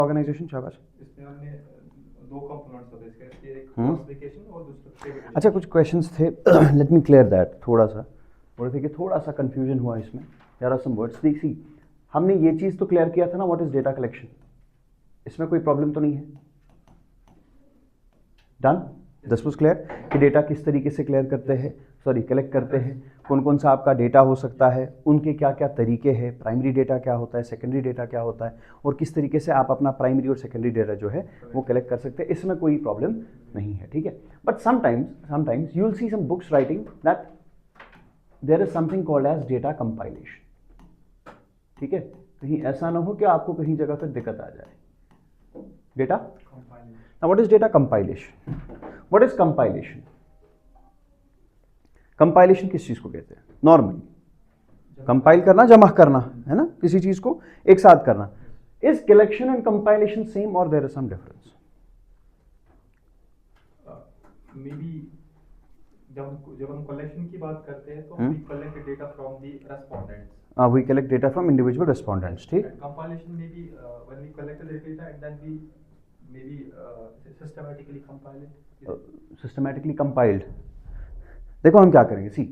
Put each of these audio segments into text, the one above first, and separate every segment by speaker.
Speaker 1: Organisation शाबाश।
Speaker 2: इसमें हमने दो कंपोनेंट्स होते हैं इसके, एक क्लासिफिकेशन और दूसरा।
Speaker 1: अच्छा, कुछ क्वेश्चंस थे, लेट मी क्लियर दैट। थोड़ा सा कि थोड़ा सा कंफ्यूजन हुआ इसमें। There are some words. देखिए, हमने ये चीज़ तो क्लियर किया था ना, व्हाट इज डेटा कलेक्शन। इसमें कोई प्रॉब्लम तो नहीं है? डन, दिस वाज क्लियर कि डेटा किस तरीके से क्लियर करते हैं, कलेक्ट करते हैं, कौन कौन सा आपका डेटा हो सकता है, उनके क्या क्या तरीके हैं, प्राइमरी डेटा क्या होता है, सेकेंडरी डेटा क्या होता है, और किस तरीके से आप अपना प्राइमरी और सेकेंडरी डेटा जो है वो कलेक्ट कर सकते हैं। इसमें कोई प्रॉब्लम नहीं है, ठीक है। But sometimes you will see some books writing that there is something called as data compilation, ठीक है। कहीं ऐसा ना हो कि आपको कहीं जगह पर दिक्कत आ जाए। Data Now what is data compilation? What is compilation? Compilation किस चीज को कहते हैं? नॉर्मली कंपाइल करना, जमा करना, है ना, किसी चीज को एक साथ करना। Is collection and compilation same or there is some difference?
Speaker 2: Maybe जब हम कलेक्शन की बात करते हैं तो we collect data from the respondents.
Speaker 1: We collect data from individual respondents, ठीक?
Speaker 2: Compilation maybe when we collect the data and then we maybe systematically compile it.
Speaker 1: Systematically compiled. देखो हम क्या करेंगे, सी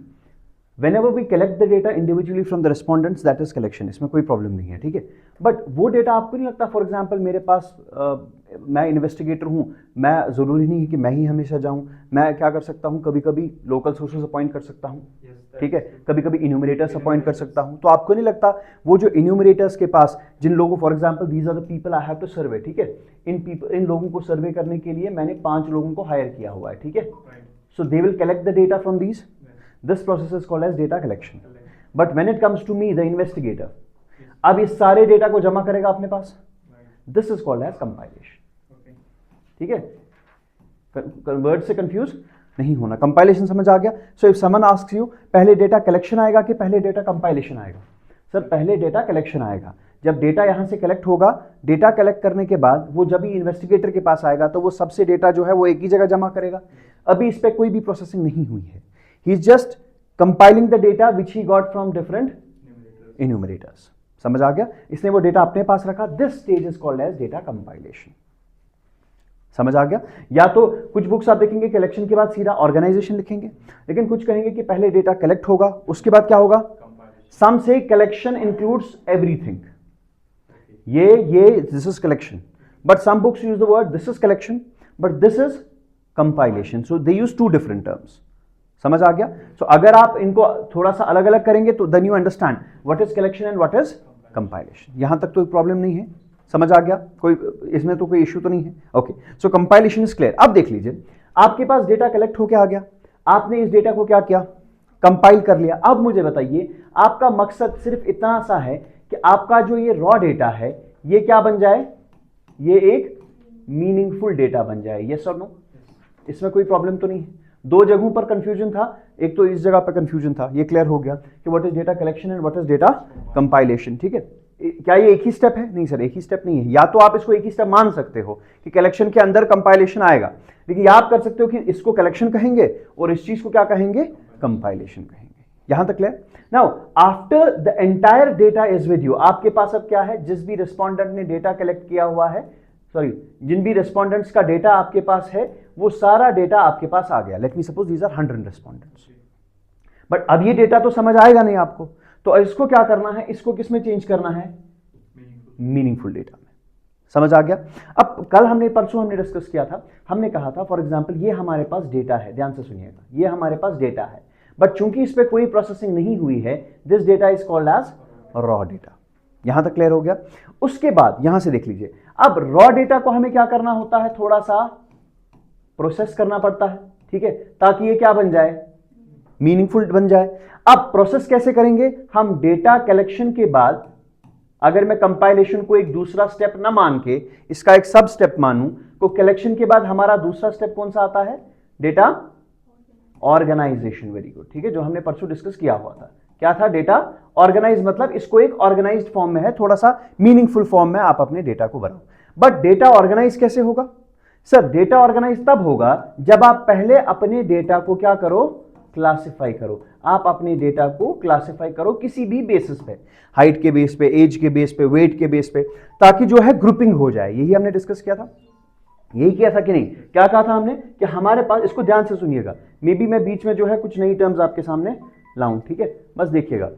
Speaker 1: whenever we collect the data individually from the respondents, that is collection, इसमें कोई problem नहीं है, ठीक है। बट वो डेटा आपको नहीं लगता, फॉर एग्जांपल मेरे पास मैं इन्वेस्टिगेटर हूँ, मैं ज़रूरी नहीं है कि मैं ही हमेशा जाऊँ, मैं क्या कर सकता हूँ, कभी कभी लोकल सोर्सेज अपॉइंट कर सकता हूँ, ठीक है, कभी कभी इन्यूमरेटर्स अपॉइंट कर सकता हूँ। तो आपको नहीं लगता वो जो इन्यूमरेटर्स के पास, जिन लोगों, for example these are the people I have to survey, ठीक है, इन लोगों को सर्वे करने के लिए मैंने 5 लोगों को हायर किया हुआ है, ठीक है। So they will collect the data from these. This process is called as data collection. But when it comes to me, the investigator, अब इस सारे डेटा को जमा करेगा अपने पास. This is called as compilation. ठीक है, वर्ड से कंफ्यूज नहीं होना, कंपाइलेशन समझ आ गया. So if someone asks you पहले डेटा कलेक्शन आएगा कि पहले डेटा कंपाइलेशन आएगा, सर पहले डेटा कलेक्शन आएगा. जब डेटा यहां से कलेक्ट होगा, डेटा कलेक्ट करने के बाद वो जब भी इन्वेस्टिगेटर के पास आएगा तो वो सबसे डेटा जो है वो एक ही जगह जमा करेगा. अभी इस पर कोई भी प्रोसेसिंग नहीं हुई है. He is just compiling the data which he got from different enumerators. समझ आ गया, इसने वो डेटा अपने पास रखा. This stage is called as data compilation. समझ आ गया. या तो कुछ बुक्स आप देखेंगे कलेक्शन के बाद सीधा ऑर्गेनाइजेशन लिखेंगे, लेकिन कुछ कहेंगे कि पहले डेटा कलेक्ट होगा, उसके बाद क्या होगा. Some say collection includes everything. ये this is collection, but some books use the word this is collection, but this is compilation. So they use two different terms. समझ आ गया. सो अगर आप इनको थोड़ा सा अलग अलग करेंगे तो then you understand what is collection and what is compilation. यहां तक तो प्रॉब्लम नहीं है, समझ आ गया, कोई इसमें तो कोई इश्यू तो नहीं है. Okay, so compilation is clear. अब देख लीजिए, आपके पास डेटा कलेक्ट होके आ गया, आपने इस डेटा को क्या किया, कंपाइल कर लिया. अब मुझे बताइए, आपका मकसद सिर्फ इतना सा है कि आपका जो ये रॉ डेटा है ये क्या बन जाए, ये एक मीनिंगफुल डेटा बन जाए. यस और नो, इसमें कोई प्रॉब्लम तो नहीं है. दो जगहों पर कंफ्यूजन था, एक तो इस जगह पर कंफ्यूजन था, ये क्लियर हो गया कि what is data collection and what is data compilation. ठीक है, क्या ये एक ही स्टेप है? नहीं सर, एक ही स्टेप नहीं है. या तो आप इसको एक ही स्टेप मान सकते हो कि कलेक्शन के अंदर कंपाइलेशन आएगा, लेकिन या आप कर सकते हो कि इसको कलेक्शन कहेंगे और इस चीज को क्या कहेंगे, कंपाइलेशन कहेंगे. यहां तक clear. Now after the entire data is with you, आपके पास अब क्या है, जिस भी रिस्पॉन्डेंट ने डेटा कलेक्ट किया हुआ है, जिन भी रेस्पॉन्डेंट्स का डेटा आपके पास है, वो सारा डेटा आपके पास आ गया. Let me suppose these are 100 respondents. But अब ये डेटा तो समझ आएगा नहीं आपको, तो इसको क्या करना है, इसको किस में चेंज करना है, मीनिंगफुल डेटा में. समझ आ गया. अब कल हमने, परसों हमने डिस्कस किया था, हमने कहा था फॉर एग्जांपल ये हमारे पास डेटा है, ध्यान से सुनिएगा, ये हमारे पास डेटा है, बट चूंकि इस पर कोई प्रोसेसिंग नहीं हुई है, this data is called as raw data. यहां तक क्लियर हो गया. उसके बाद यहां से देख लीजिए, अब रॉ डेटा को हमें क्या करना होता है, थोड़ा सा प्रोसेस करना पड़ता है, ठीक है, ताकि ये क्या बन जाए, मीनिंगफुल बन जाए. अब प्रोसेस कैसे करेंगे, हम डेटा कलेक्शन के बाद, अगर मैं कंपाइलेशन को एक दूसरा स्टेप ना मान के इसका एक सब स्टेप मानूं, तो कलेक्शन के बाद हमारा दूसरा स्टेप कौन सा आता है, डेटा ऑर्गेनाइजेशन. वेरी गुड, ठीक है, जो हमने परसों डिस्कस किया हुआ था. क्या था, डेटा ऑर्गेनाइज, मतलब इसको एक ऑर्गेनाइज्ड फॉर्म में है, थोड़ा सा मीनिंगफुल फॉर्म में आप अपने डेटा को बनाओ. बट डेटा ऑर्गेनाइज कैसे होगा, सर डेटा ऑर्गेनाइज तब होगा जब आप पहले अपने डेटा को क्या करो, क्लासिफाई करो, आप अपने डेटा को क्लासिफाई करो किसी भी बेसिस पे, हाइट के बेस पे, एज के बेस पे, वेट के बेस पे, ताकि जो है ग्रुपिंग हो जाए। यही हमने डिस्कस किया था, यही किया था कि नहीं? क्या कहा था हमने कि हमारे पास, इसको ध्यान से सुनिएगा, मे बी मैं बीच में जो है कुछ नई टर्म्स आपके सामने लाऊं, ठीक है, बस देखिएगा।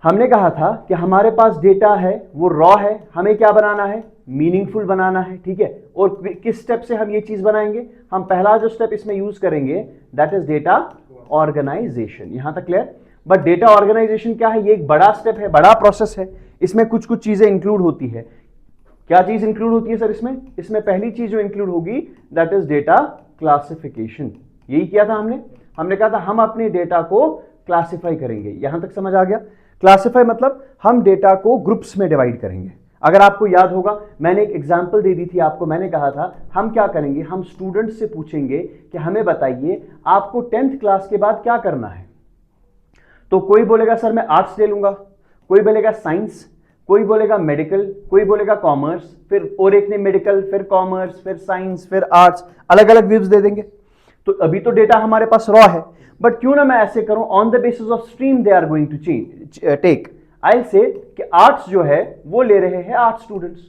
Speaker 1: हमने कहा था कि हमारे पास डेटा है वो रॉ है, हमें क्या बनाना है? मीनिंगफुल बनाना है, ठीक है। और किस स्टेप से हम ये चीज बनाएंगे? हम पहला जो स्टेप इसमें यूज करेंगे दैट इज डेटा ऑर्गेनाइजेशन। यहां तक क्लियर? बट डेटा ऑर्गेनाइजेशन क्या है? ये एक बड़ा स्टेप है, बड़ा प्रोसेस है, इसमें कुछ कुछ चीजें इंक्लूड होती है। क्या चीज इंक्लूड होती है सर इसमें? इसमें पहली चीज जो इंक्लूड होगी दैट इज डेटा क्लासिफिकेशन। यही किया था हमने कहा था हम अपने डेटा को क्लासिफाई करेंगे। यहां तक समझ आ गया? क्लासिफाई मतलब हम डेटा को ग्रुप्स में डिवाइड करेंगे। अगर आपको याद होगा, मैंने एक एग्जांपल दे दी थी आपको, मैंने कहा था हम क्या करेंगे, हम स्टूडेंट्स से पूछेंगे कि हमें बताइए आपको 10th क्लास के बाद क्या करना है। तो कोई बोलेगा सर मैं आर्ट्स ले लूंगा, कोई बोलेगा साइंस, कोई बोलेगा मेडिकल, कोई बोलेगा कॉमर्स, फिर और एक ने मेडिकल, फिर कॉमर्स, फिर साइंस, फिर आर्ट्स, अलग अलग व्यूज दे देंगे। तो अभी तो डेटा हमारे पास रॉ है, बट क्यों ना मैं ऐसे करूं, on the basis of stream they are going to take, I say कि आर्ट्स जो है वो ले रहे हैं arts students.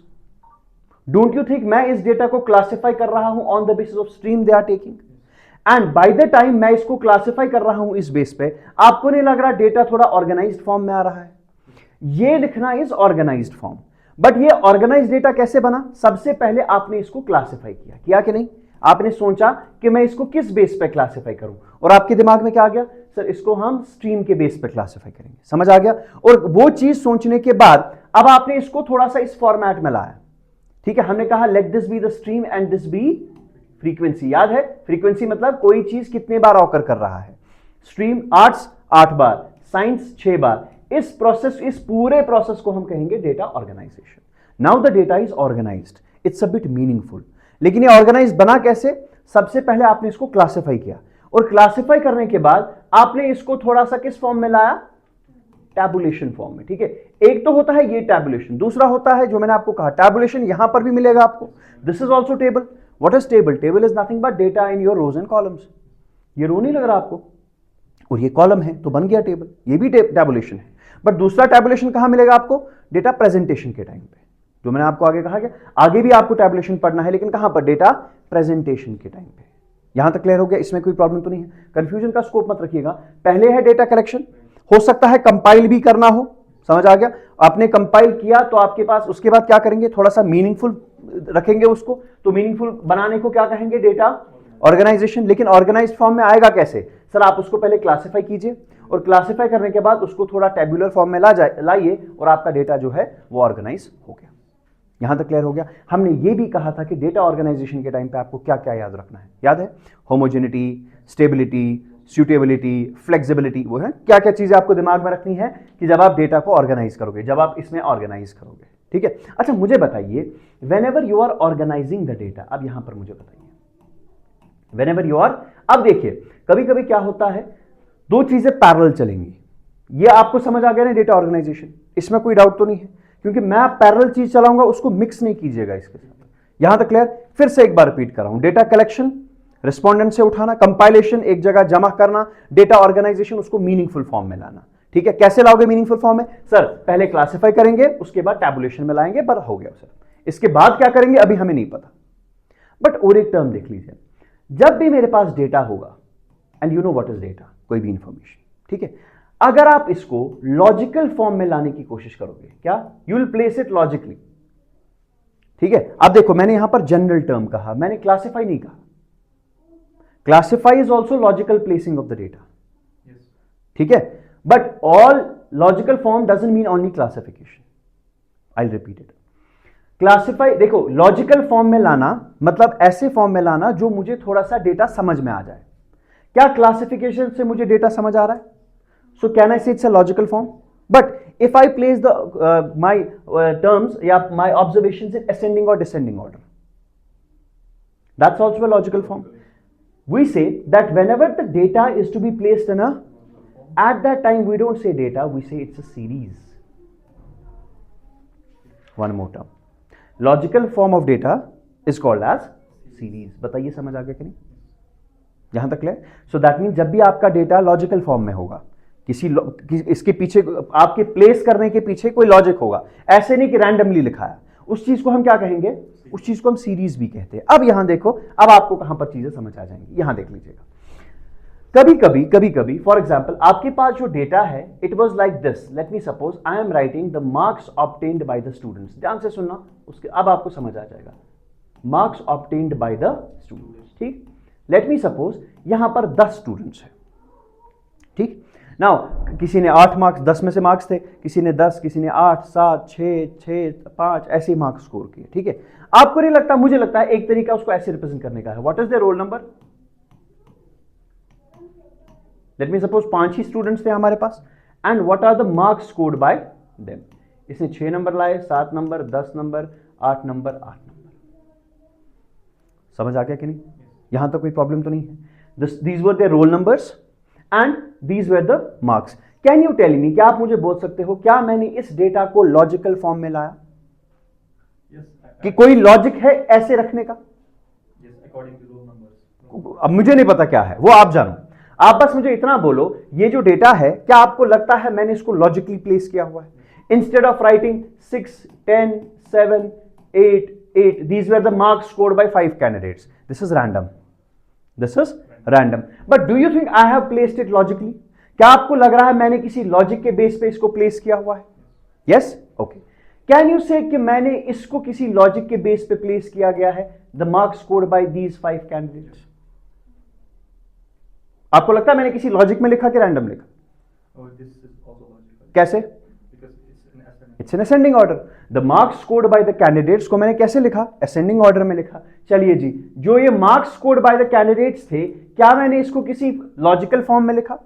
Speaker 1: Don't you think मैं इस डेटा को क्लासिफाई कर रहा हूं on the basis of stream they are taking? And by the time मैं इसको क्लासिफाई कर रहा हूं इस बेस पे, आपको नहीं लग रहा डेटा थोड़ा ऑर्गेनाइज्ड फॉर्म में आ रहा है? ये लिखना इज ऑर्गेनाइज्ड फॉर्म। बट ये ऑर्गेनाइज्ड डेटा कैसे बना? सबसे पहले आपने इसको क्लासिफाई किया कि नहीं? आपने सोचा कि मैं इसको किस बेस पे क्लासिफाई करूं, और आपके दिमाग में क्या आ गया? सर इसको हम स्ट्रीम के बेस पे क्लासिफाई करेंगे। समझ आ गया? और वो चीज सोचने के बाद अब आपने इसको थोड़ा सा इस फॉर्मेट में लाया, ठीक है। हमने कहा let this be the stream and this be frequency. याद है? फ्रीक्वेंसी मतलब कोई चीज कितने बार ऑकर कर रहा है। स्ट्रीम आर्ट्स 8 बार, साइंस 6 बार। इस पूरे प्रोसेस को हम कहेंगे data organisation. Now the data is organised, it's a bit meaningful. लेकिन ये ऑर्गेनाइज बना कैसे? सबसे पहले आपने इसको क्लासिफाई किया, और क्लासिफाई करने के बाद आपने इसको थोड़ा सा किस फॉर्म में लाया? टैबुलेशन फॉर्म में, ठीक है। एक तो होता है ये टैबुलेशन, दूसरा होता है जो मैंने आपको कहा टैबुलेशन, यहां पर भी मिलेगा आपको। This is also table. What is table? Table is nothing but data in your rows and columns. ये रो नहीं लग रहा आपको, और ये कॉलम है तो बन गया टेबल, ये भी टैबुलेशन है। बट दूसरा टैबुलेशन कहां मिलेगा आपको? डेटा प्रेजेंटेशन के टाइम पे, जो मैंने आपको आगे कहा कि आगे भी आपको टैबुलेशन पढ़ना है, लेकिन कहां पर? डेटा प्रेजेंटेशन के टाइम पे। यहां तक क्लियर हो गया? इसमें कोई प्रॉब्लम तो नहीं है? कंफ्यूजन का स्कोप मत रखिएगा। पहले है डेटा कलेक्शन, हो सकता है कंपाइल भी करना हो। समझ आ गया? आपने कंपाइल किया तो आपके पास उसके बाद क्या करेंगे? थोड़ा सा मीनिंगफुल रखेंगे उसको, तो मीनिंगफुल बनाने को क्या कहेंगे? Data organisation. लेकिन ऑर्गेनाइज्ड फॉर्म में आएगा कैसे? सर आप उसको पहले क्लासिफाई कीजिए, और क्लासिफाई करने के बाद उसको थोड़ा टेबुलर फॉर्म में लाइए, और आपका डेटा जो है वो ऑर्गेनाइज हो गया। यहां तक क्लियर हो गया? हमने ये भी कहा था कि डेटा ऑर्गेनाइजेशन के टाइम पे आपको क्या क्या याद रखना है? याद है? होमोजेनिटी, स्टेबिलिटी, सूटेबिलिटी, फ्लेक्सिबिलिटी, वो है क्या क्या चीजें आपको दिमाग में रखनी है कि जब आप डेटा को ऑर्गेनाइज करोगे, जब आप इसमें ऑर्गेनाइज करोगे, ठीक है। अच्छा मुझे बताइए, whenever you are organising the data, अब यहां पर मुझे बताइए वेन एवर यू आर, अब देखिए कभी कभी क्या होता है, दो चीजें पैरेलल चलेंगी। ये आपको समझ आ गया ना डेटा ऑर्गेनाइजेशन? इसमें कोई डाउट तो नहीं है, क्योंकि मैं पैरेलल चीज चलाऊंगा, उसको मिक्स नहीं कीजिएगा इसके साथ। यहां तक क्लियर? फिर से एक बार रिपीट कर रहा हूं, डेटा कलेक्शन रिस्पोंडेंट से उठाना, कंपाइलेशन एक जगह जमा करना, डेटा ऑर्गेनाइजेशन उसको मीनिंगफुल फॉर्म में लाना, ठीक है। कैसे लाओगे मीनिंगफुल फॉर्म में? सर पहले क्लासिफाई करेंगे, उसके बाद टैबुलेशन में लाएंगे, पर हो गया सर। इसके बाद क्या करेंगे अभी हमें नहीं पता। बट और एक टर्म देख लीजिए, जब भी मेरे पास डेटा होगा, and you know what is data, कोई भी इंफॉर्मेशन, ठीक है, अगर आप इसको लॉजिकल फॉर्म में लाने की कोशिश करोगे, क्या? You will place it logically, ठीक है। अब देखो मैंने यहां पर जनरल टर्म कहा, मैंने क्लासिफाई नहीं कहा। Classify is also logical placing of the data, ठीक है। But all logical form doesn't mean only classification. I will repeat it. Classify, देखो लॉजिकल फॉर्म में लाना मतलब ऐसे फॉर्म में लाना जो मुझे थोड़ा सा डेटा समझ में आ जाए। क्या क्लासिफिकेशन से मुझे डेटा समझ आ रहा है? सो कैन आई से it's a logical form. But if I place the my terms या माई ऑब्जर्वेशन इन असेंडिंग और descending order, that's also a logical form. We say that whenever the data is to be placed in a, at that time we don't say data, we say it's a series. One more term. Logical form of data is called as series. बताइए समझ आ गया कि नहीं? यहां तक clear? So that mean जब भी आपका डेटा लॉजिकल फॉर्म में होगा, इसके पीछे आपके प्लेस करने के पीछे कोई लॉजिक होगा, ऐसे नहीं कि रैंडमली लिखा है, उस चीज को हम क्या कहेंगे? उस चीज को हम सीरीज भी कहते हैं। अब यहां देखो, अब आपको कहां पर चीजें समझ आ जाएंगी, यहां देख लीजिएगा। कभी कभी फॉर एग्जाम्पल आपके पास जो डेटा है, it was like this, late me suppose I am writing the marks obtained by the students. ध्यान से सुनना, उसके अब आपको समझ आ जाएगा। Marks obtained by the students, ठीक। लेट मी सपोज यहां पर 10 स्टूडेंट्स हैं, ठीक। नाउ किसी ने 8 मार्क्स, 10 में से मार्क्स थे, किसी ने 10, किसी ने 8, 7, 6, 5 ऐसे मार्क्स स्कोर किए, ठीक है। आपको नहीं लगता, मुझे लगता है एक तरीका उसको ऐसे रिप्रेजेंट करने का है। What is the roll number? Let me suppose 5 ही स्टूडेंट्स थे हमारे पास, and what are the marks scored by them. इसने 6 नंबर लाए, 7 नंबर, 10 नंबर, 8 नंबर, 8 नंबर। समझ आ गया कि नहीं? यहां तक कोई प्रॉब्लम तो नहीं है? These were their roll numbers and these were the marks. Can you tell me, क्या आप मुझे बोल सकते हो क्या मैंने इस डेटा को लॉजिकल फॉर्म में लाया? कि कोई लॉजिक है ऐसे रखने का?
Speaker 2: according to roll numbers.
Speaker 1: अब मुझे नहीं पता क्या है, वो आप जानो। आप बस मुझे इतना बोलो, ये जो डेटा है, क्या आपको लगता है मैंने इसको लॉजिकली प्लेस किया हुआ है? Instead of writing 6, 10, 7, 8, 8, these were the marks scored by 5 candidates. This is random. This is random. But do you think I have placed it logically? क्या आपको लग रहा है मैंने किसी लॉजिक के बेस पे इसको प्लेस किया हुआ है? Yes? Okay. Can you say कि मैंने इसको किसी लॉजिक के बेस पे प्लेस किया गया है? The marks scored by these 5 candidates. आपको लगता है मैंने किसी लॉजिक में लिखा कि रैंडम लिखा?
Speaker 2: Oh, this is also logical.
Speaker 1: कैसे?
Speaker 2: Because it's an ascending.
Speaker 1: It's an ascending order. The marks scored by the candidates को मैंने कैसे लिखा? असेंडिंग ऑर्डर में लिखा। चलिए जी, जो ये marks scored by the candidates थे, क्या मैंने इसको किसी लॉजिकल फॉर्म में लिखा?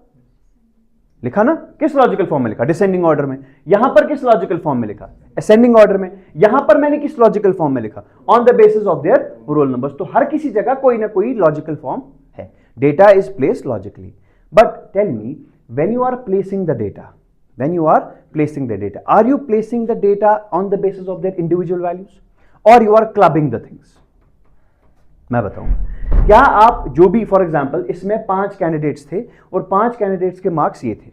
Speaker 1: लिखा ना? किस लॉजिकल फॉर्म में लिखा? डिसेंडिंग ऑर्डर में। यहां पर किस लॉजिकल फॉर्म में लिखा? असेंडिंग ऑर्डर में। यहां पर मैंने किस लॉजिकल फॉर्म में लिखा? On the basis of their roll numbers. तो हर किसी जगह कोई ना कोई लॉजिकल फॉर्म है। Data is placed logically. But tell me, when you are placing the data, when you are placing the data, are you placing the data on the basis of their individual values or you are clubbing the things? मैं बताऊंगा। क्या आप जो भी, for example इसमें 5 candidates थे और 5 candidates के मार्क्स ये थे,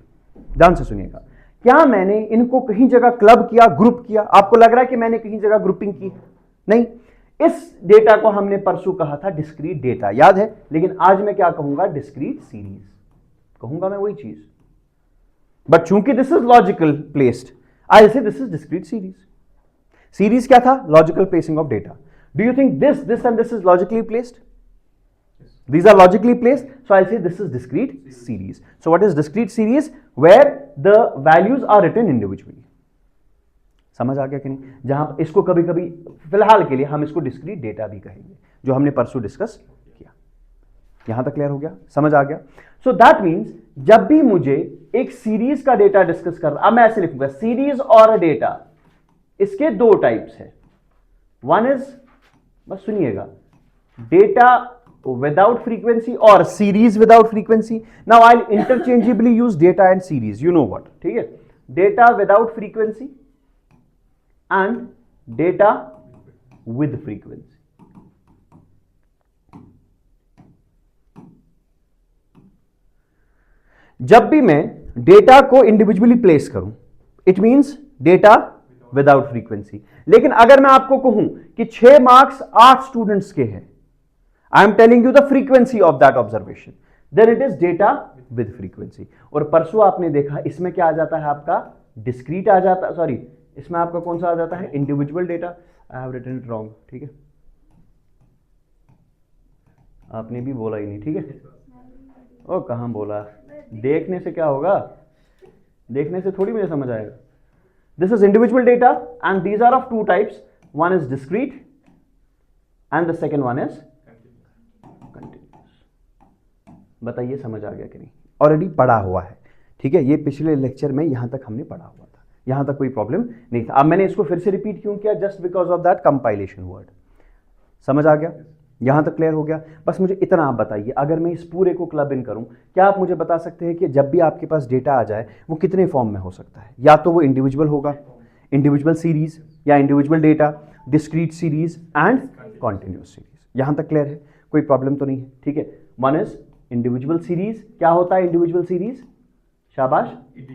Speaker 1: ध्यान से सुनिएगा, क्या मैंने इनको कहीं जगह क्लब किया, ग्रुप किया? आपको लग रहा है कि मैंने कहीं जगह ग्रुपिंग की? नहीं। इस डेटा को हमने परसों कहा था डिस्क्रीट डेटा, याद है? लेकिन आज मैं क्या कहूंगा? डिस्क्रीट सीरीज कहूंगा मैं, वही चीज। बट चूंकि this is logical placed, I say this is discrete series. Series क्या था? Logical placing of data. Do you think this and this is logically placed? These are logically placed, so I'll say this is discrete series. So what is discrete series? Where the values are written individually. समझ आ गया कि नहीं? जहां इसको कभी कभी, फिलहाल के लिए हम इसको डिस्क्रीट डेटा भी कहेंगे, जो हमने परसों डिस्कस किया। यहां तक क्लियर हो गया? समझ आ गया? सो दैट मीन्स जब भी मुझे एक सीरीज का डेटा डिस्कस करना, अब मैं ऐसे लिखूंगा, सीरीज और डेटा, इसके 2 टाइप्स है। वन इज, बस सुनिएगा, data without frequency or series without frequency. Now I'll interchangeably use data and series, you know what, ठीक है? Data without frequency and data with frequency. जब भी मैं डेटा को इंडिविजुअली प्लेस करूं, it means data without frequency. लेकिन अगर मैं आपको कहूं कि 6 मार्क्स 8 स्टूडेंट्स के हैं, I am telling you the frequency of that observation, then it is data with frequency. और परसों आपने देखा इसमें क्या आ जाता है आपका? डिस्क्रीट आ जाता है, सॉरी, इसमें आपका कौन सा आ जाता है? Individual data. I have written it wrong, ठीक है? आपने भी बोला ही नहीं, ठीक है? ओ कहां बोला? देखने से क्या होगा? देखने से थोड़ी मुझे समझ आएगा। This is individual data and these are of 2 types, one is discrete and the second one is बताइए समझ आ गया कि नहीं? ऑलरेडी पढ़ा हुआ है, ठीक है? ये पिछले लेक्चर में यहां तक हमने पढ़ा हुआ था, यहां तक कोई प्रॉब्लम नहीं था। अब मैंने इसको फिर से रिपीट क्यों किया? Just because of that compilation word. समझ आ गया? यहां तक क्लियर हो गया? बस मुझे इतना आप बताइए, अगर मैं इस पूरे को क्लब इन करूं, क्या आप मुझे बता सकते हैं कि जब भी आपके पास डेटा आ जाए वो कितने फॉर्म में हो सकता है? या तो वो इंडिविजुअल होगा, इंडिविजुअल सीरीज, या individual data, discrete series and continuous series. यहां तक क्लियर है? कोई प्रॉब्लम तो नहीं है, ठीक है? वन इज इंडिविजुअल सीरीज क्या होता है? इंडिविजुअल सीरीज, शाबाश,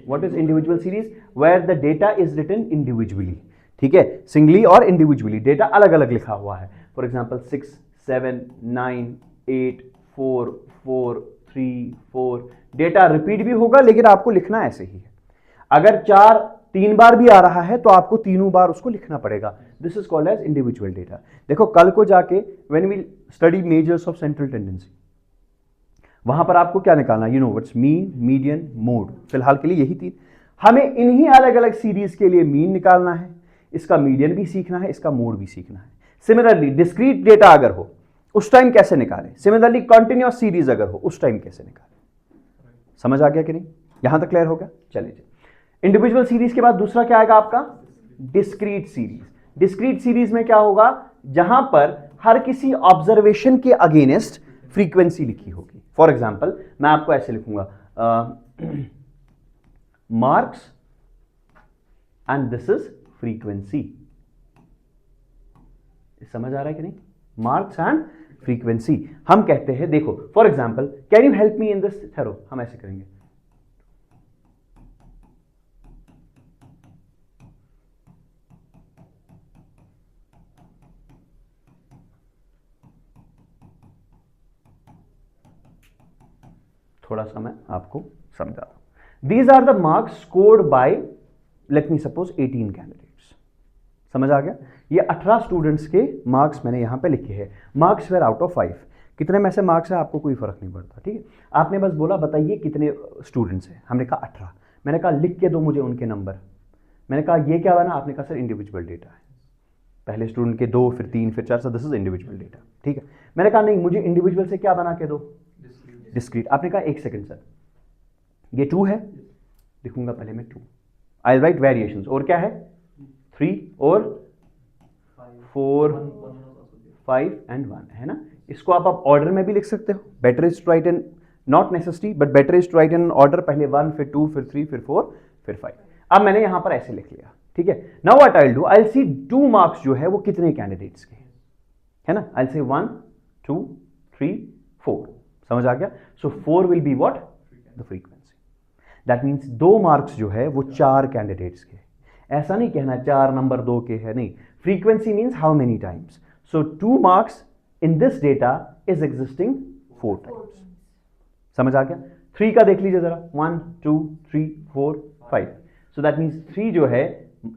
Speaker 1: what is individual series? Where the data is written individually, ठीक है, सिंगली और इंडिविजुअली, डेटा अलग अलग लिखा हुआ है। फॉर एग्जाम्पल 6 7 9 8 4 4 3 4, डेटा रिपीट भी होगा लेकिन आपको लिखना ऐसे ही है। अगर 4 3 बार भी आ रहा है तो आपको तीनों बार उसको लिखना पड़ेगा। This is called as individual data. देखो कल को जाके when we study measures of central tendency, वहां पर आपको क्या निकालना, you know what's mean, median, mode, फिलहाल के लिए यही 3। हमें इन्हीं अलग अलग सीरीज के लिए मीन निकालना है, इसका मीडियन भी सीखना है, इसका मोड भी सीखना है। सिमिलरली डिस्क्रीट डेटा अगर हो उस टाइम कैसे निकालें, सिमिलरली कॉन्टिन्यूअस सीरीज अगर हो उस टाइम कैसे निकालें। समझ आ गया कि नहीं? यहां तक क्लियर हो गया? चलिए, इंडिविजुअल सीरीज के बाद दूसरा क्या आएगा आपका? Discrete series. डिस्क्रीट सीरीज में क्या होगा? जहां पर हर किसी ऑब्जर्वेशन के अगेंस्ट फ्रीक्वेंसी लिखी होगी। फॉर एग्जाम्पल मैं आपको ऐसे लिखूंगा, marks and this is frequency. समझ आ रहा है कि नहीं? मार्क्स एंड फ्रीक्वेंसी हम कहते हैं, देखो for example can you help me in this, ठहरो हम ऐसे करेंगे, थोड़ा सा मैं आपको समझा रहा हूं। These are the marks scored by let me suppose 18 candidates. समझ आ गया? ये 18 स्टूडेंट्स के मार्क्स मैंने यहां पे लिखे हैं। Marks were out of 5। कितने में से मार्क्स है आपको कोई फर्क नहीं पड़ता, ठीक है। आपने बस बोला बताइए कितने स्टूडेंट्स हैं, हमने कहा 18। मैंने कहा लिख के दो मुझे उनके नंबर। मैंने कहा ये क्या बना? आपने कहा सर इंडिविजुअल डेटा है, पहले स्टूडेंट के 2 फिर 3 फिर 4, sir this is individual data, ठीक है। मैंने कहा नहीं मुझे इंडिविजुअल से क्या बना के दो? डिस्क्रीट। आपने कहा 1 सेकंड सर, ये 2 है, लिखूंगा पहले मैं 2, आई राइट वेरिएशंस, और क्या है 3 और 4 5 एंड 1 है ना। इसको आप ऑर्डर में भी लिख सकते हो, better is to write in, not necessary but better is to write in order, पहले 1 फिर 2 फिर 3 फिर 4 फिर 5। अब मैंने यहां पर ऐसे लिख लिया, ठीक है। Now what I will do, I will see 2 marks जो है वो कितने कैंडिडेट्स के है ना। I will say 1 2 3 4। समझ आ गया? सो 4 will be what? The frequency. That means 2 marks जो है वो 4 कैंडिडेट्स के। ऐसा नहीं कहना 4 नंबर 2 के है, नहीं। Frequency means how many times. So 2 marks in this data is existing 4 times. समझ आ गया? 3 का देख लीजिए जरा, 1 2 3 4 5। सो दैट मीन्स 3 जो है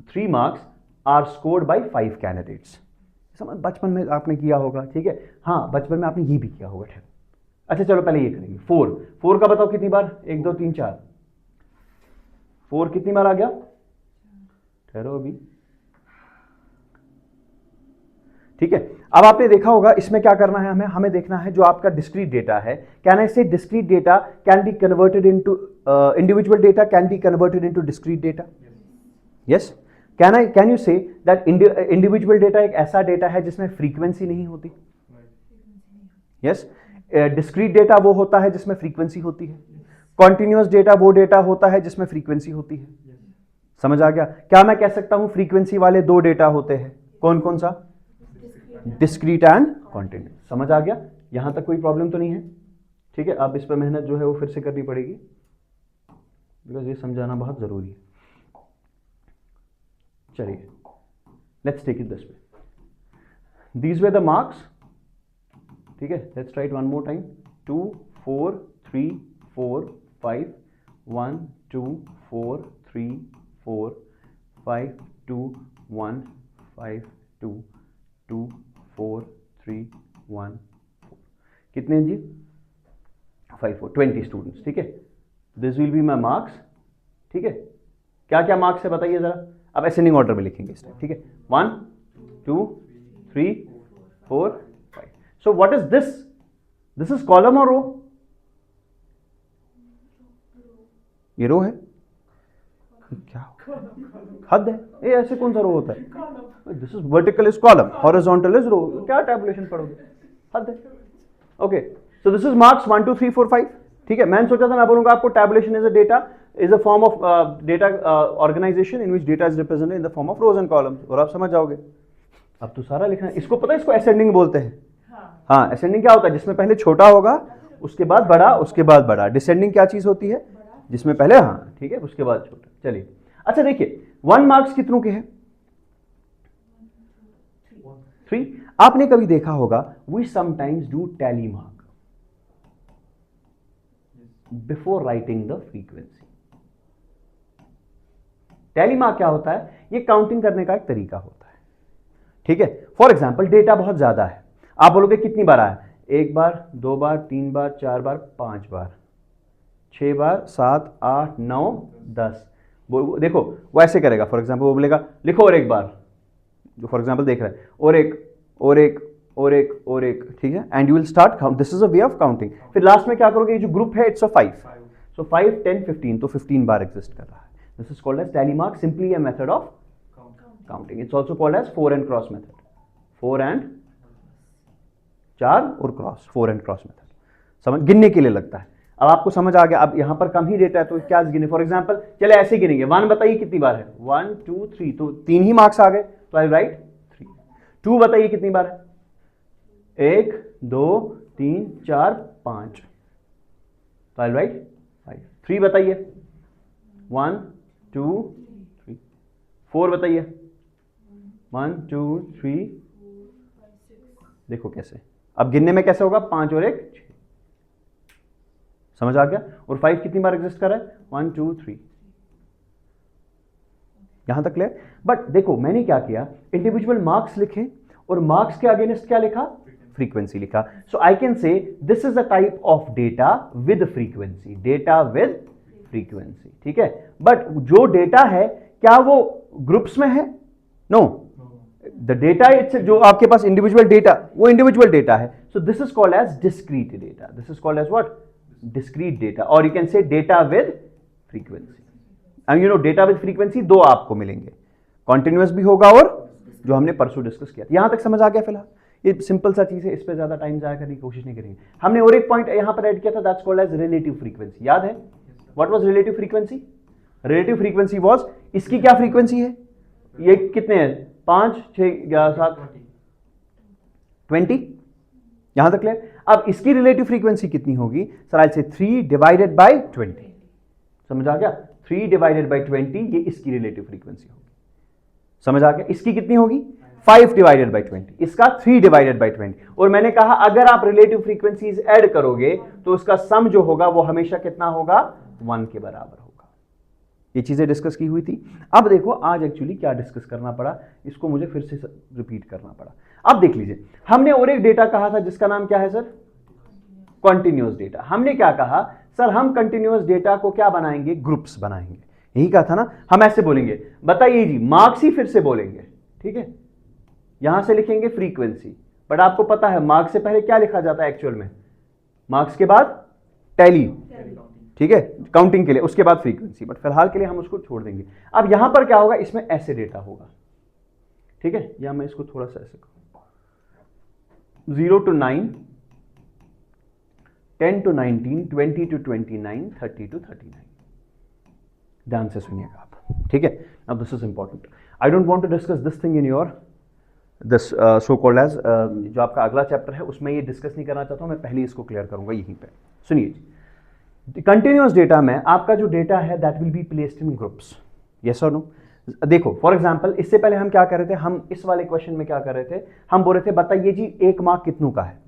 Speaker 1: 3 marks are scored by 5 candidates. बचपन में आपने किया होगा, ठीक है। हाँ बचपन में आपने ये भी किया होगा, ठीक। अच्छा चलो पहले ये करेंगे। 4 का बताओ कितनी बार? 1 2 3 4। 4 कितनी बार आ गया? ठहरो अभी, ठीक है। अब आपने देखा होगा इसमें क्या करना है, हमें देखना है जो आपका डिस्क्रीट डेटा है। कैन आई से discrete data can be converted into individual data can be converted into discrete data? Yes. Can you say that individual data एक ऐसा डेटा है जिसमें फ्रीक्वेंसी नहीं होती? यस। डिस्क्रीट डेटा वो होता है जिसमें फ्रीक्वेंसी होती है। कॉन्टिन्यूअस डेटा वो डेटा होता है जिसमें फ्रीक्वेंसी होती है। समझ आ गया? क्या मैं कह सकता हूं फ्रीक्वेंसी वाले 2 डेटा होते हैं, कौन कौन सा? Discrete and continuous. समझ आ गया? यहां तक कोई प्रॉब्लम तो नहीं है, ठीक है। अब इस पर मेहनत जो है वो फिर से करनी पड़ेगी, बिकॉज ये समझाना बहुत जरूरी है। चलिए let's take it this way, these were the marks, ठीक है। Let's write one more time, 2 4 3 4 5 1 2 4 3 4 5 2 1 5 2 2 4 3 1 4। कितने जी? 5 4 20 स्टूडेंट्स, ठीक है। This will be my marks, ठीक है। क्या क्या मार्क्स है बताइए जरा। अब असेंडिंग ऑर्डर में लिखेंगे इस टाइम, ठीक है। 1 2 3 4 5। So what is this? This is column और रो? ये रो है क्या? हद है ये, ऐसे कौन सा रो होता है? This is vertical is column, horizontal is row. क्या टैबुलेशन पढ़ोगे? हद है। Okay, so this is marks 1 2 3 4 5, ठीक है। मैंने सोचा था मैं बोलूंगा आपको tabulation is a data, is a form of data organisation in which data is represented in the form of rows and columns, और आप समझ जाओगे। अब तो सारा लिखना है। इसको पता है, इसको असेंडिंग बोलते हैं। हाँ, असेंडिंग क्या होता है? जिसमें पहले छोटा होगा उसके बाद बड़ा, उसके बाद बड़ा। डिसेंडिंग क्या चीज होती है? जिसमें पहले, हाँ ठीक है, उसके बाद छोटा। चलिए अच्छा देखिए 1 मार्क्स कितनों के हैं? 3। आपने कभी देखा होगा we sometimes do tally mark before writing the frequency. Tally mark क्या होता है? ये काउंटिंग करने का एक तरीका होता है, ठीक है। फॉर एग्जाम्पल डेटा बहुत ज्यादा है, आप बोलोगे कितनी बार आया? 1 बार, 2 बार, 3 बार, 4 बार, 5 बार, 6 बार, 7, 8, 9, 10। देखो वो ऐसे करेगा, फॉर एग्जाम्पल वो बोलेगा लिखो और एक बार, जो फॉर एग्जाम्पल देख रहा है, और एक और एक और एक और एक, ठीक है। And you will start count, this is a way of counting. फिर लास्ट में क्या करोगे? ये जो ग्रुप है इट्स अ 5, सो 5, 10, 15, तो 15 बार एग्जिस्ट कर रहा है। This is called as tally mark, simply a method of counting. It's also called as 4 and cross method, 4 and 4 और क्रॉस, 4 एंड क्रॉस मेथड। समझ, गिनने के लिए लगता है। अब आपको समझ आ गया। अब यहां पर कम ही डेटा है तो क्या गिने? फॉर एग्जाम्पल चले ऐसे गिनेंगे, 1 बताइए कितनी बार है? 1, 2, 3, तो 3 ही मार्क्स आ गए, तो आई राइट 3। 2 बताइए कितनी बार है? 1, 2, 3, 4, 5, तो आई राइट 5। 3 बताइए? 1, 2, 3। 4 बताइए? 1, 2, 3। देखो कैसे, अब गिनने में कैसे होगा? 5 और 1, 6। समझ आ गया? और 5 कितनी बार एग्जिस्ट कर रहा है? 1, 2, 3। यहां तक क्लियर? बट देखो मैंने क्या किया, इंडिविजुअल मार्क्स लिखे और मार्क्स के अगेंस्ट क्या लिखा? फ्रीक्वेंसी लिखा। So I can say this is a type of data with frequency, data with frequency, ठीक है। बट जो डेटा है क्या वो ग्रुप्स में है? नो, द डेटा इट्स, जो आपके पास इंडिविजुअल डेटा, वो इंडिविजुअल डेटा है। So this is called as discrete data, this is called as what? Discrete data, और you can say data with frequency. And you know data with frequency 2 आपको मिलेंगे, continuous भी होगा और जो हमने परसों डिस्कस किया। यहां तक समझ आ गया? फिलहाल ये सिंपल सा चीज है, इस पे ज्यादा टाइम जाया करने की कोशिश नहीं करेंगे। हमने और एक पॉइंट यहां पर ऐड किया था, that's called as relative frequency. याद है? What was relative frequency? Relative frequency was, इसकी क्या फ्रीक्वेंसी है? ये कितने हैं? 5, 6, 11, 7, 20। यहां तक क्लियर? अब इसकी रिलेटिव फ्रीक्वेंसी कितनी होगी? सर आई से 3 डिवाइडेड बाय 20। समझ आ गया? 3 डिवाइडेड बाय 20, ये इसकी रिलेटिव फ्रीक्वेंसी होगी। समझ आ गया? इसकी कितनी होगी? 5 डिवाइडेड बाय 20, इसका 3 डिवाइडेड बाय 20। और मैंने कहा अगर आप रिलेटिव फ्रीक्वेंसीज ऐड करोगे तो उसका सम जो होगा वो हमेशा कितना होगा? 1 के बराबर होगा। ये चीजें डिस्कस की हुई थी। अब देखो आज एक्चुअली क्या डिस्कस करना पड़ा, इसको मुझे फिर से रिपीट करना पड़ा। अब देख लीजिए, हमने और एक डेटा कहा था जिसका नाम क्या है सर? Continuous data. हमने क्या कहा सर? हम कंटिन्यूअस डेटा को क्या बनाएंगे? ग्रुप्स बनाएंगे। यही कहा था ना? हम ऐसे बोलेंगे, बताइए जी, मार्क्स ही फिर से बोलेंगे, ठीक है। यहां से लिखेंगे फ्रीक्वेंसी, बट आपको पता है मार्क्स से पहले क्या लिखा जाता है एक्चुअल में? मार्क्स के बाद टैली, ठीक है, काउंटिंग के लिए, उसके बाद फ्रीक्वेंसी। बट फिलहाल के लिए हम उसको छोड़ देंगे। अब यहां पर क्या होगा? इसमें ऐसे डेटा होगा, ठीक है। या मैं इसको थोड़ा सा ऐसे करूं, 0 to 9, 10 to 19, 20 to 29, 30 to 39। ध्यान से सुनिएगा आप, ठीक है। अब this is important, I don't want to discuss this thing in your this so called as, जो आपका अगला चैप्टर है उसमें ये डिस्कस नहीं करना चाहता हूं मैं, पहले इसको क्लियर करूंगा यहीं पे। सुनिए, कंटिन्यूअस डेटा में आपका जो डेटा है that will be placed in groups, yes और नो। देखो फॉर एग्जांपल, इससे पहले हम क्या कर रहे थे? हम इस वाले क्वेश्चन में क्या कर रहे थे? हम बोल रहे थे बताइए जी 1 मार्क कितनों का है?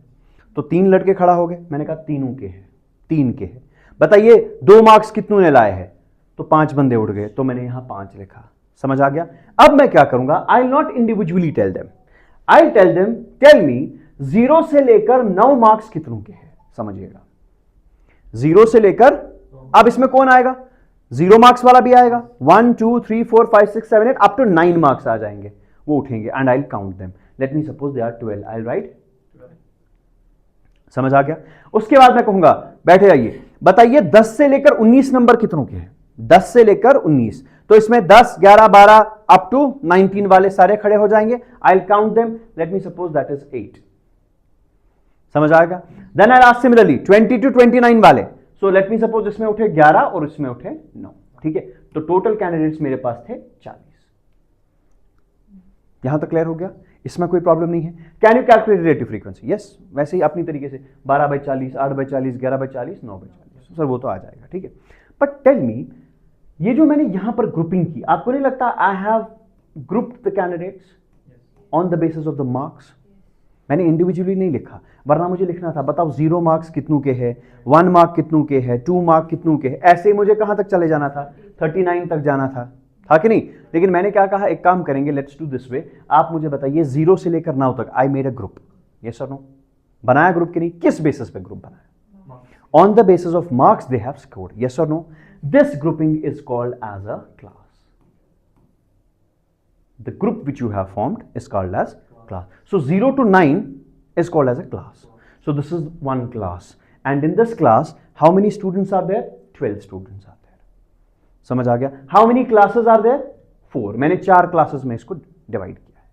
Speaker 1: तो 3 लड़के खड़ा हो गए, मैंने कहा तीनों के हैं, 3 के हैं। बताइए 2 मार्क्स कितनों ने लाए हैं? तो 5 बंदे उठ गए, तो मैंने यहां 5 लिखा। समझ आ गया? अब मैं क्या करूंगा? I not individually tell them, I tell them tell me 0 से लेकर 9 मार्क्स कितनों के हैं। समझिएगा, 0 से लेकर, अब इसमें कौन आएगा? 0 मार्क्स वाला भी आएगा, 1, 2, 3, 4, 5, 6, 7, 8 अप टू 9 मार्क्स आ जाएंगे, वो उठेंगे। And I count them, let me suppose they are 12, I write. समझ आ गया? उसके बाद मैं कहूंगा बैठे जाइए, बताइए 10 से लेकर 19 नंबर कितनों के हैं? 10 से लेकर 19, तो इसमें 10, 11, 12 अप टू 19 वाले सारे खड़े हो जाएंगे। I will count them, let me suppose that is 8। समझ आएगा? Then I ask similarly 20 to 29 वाले, सो लेट मी सपोज इसमें उठे 11 और इसमें उठे 9, ठीक है। तो टोटल कैंडिडेट्स मेरे पास थे 40। यहां तक क्लियर हो गया? इसमें कोई प्रॉब्लम नहीं है। Can you calculate relative frequency? Yes, वैसे ही अपनी तरीके से 12/40, 8/40, 11/40, 9/40, सर वो तो आ जाएगा, ठीक है। बट टेल मी, ये जो मैंने यहां पर ग्रुपिंग की, आपको नहीं लगता I have grouped the candidates on the basis of the marks? मैंने इंडिविजुअली नहीं लिखा, वरना मुझे लिखना था बताओ 0 मार्क्स कितनों के है, 1 मार्क कितनों के है, 2 मार्क कितनों के है, ऐसे ही मुझे कहां तक चले जाना था, 39 तक जाना था कि नहीं? लेकिन मैंने क्या कहा, एक काम करेंगे, लेट्स डू दिस वे, आप मुझे बताइए 0 से लेकर 9 तक I made a group, yes और नो? बनाया ग्रुप कि नहीं? किस बेसिस पे ग्रुप बनाया? On the basis of marks they have scored, yes और no? This grouping is called as a class. The group which you have formed is called as class. So 0 to 9 is called as a class. So this is one class, and in this class how many students are there? 12 students are there. समझ आ गया? How many classes are there? 4. मैंने 4 classes में इसको divide किया है।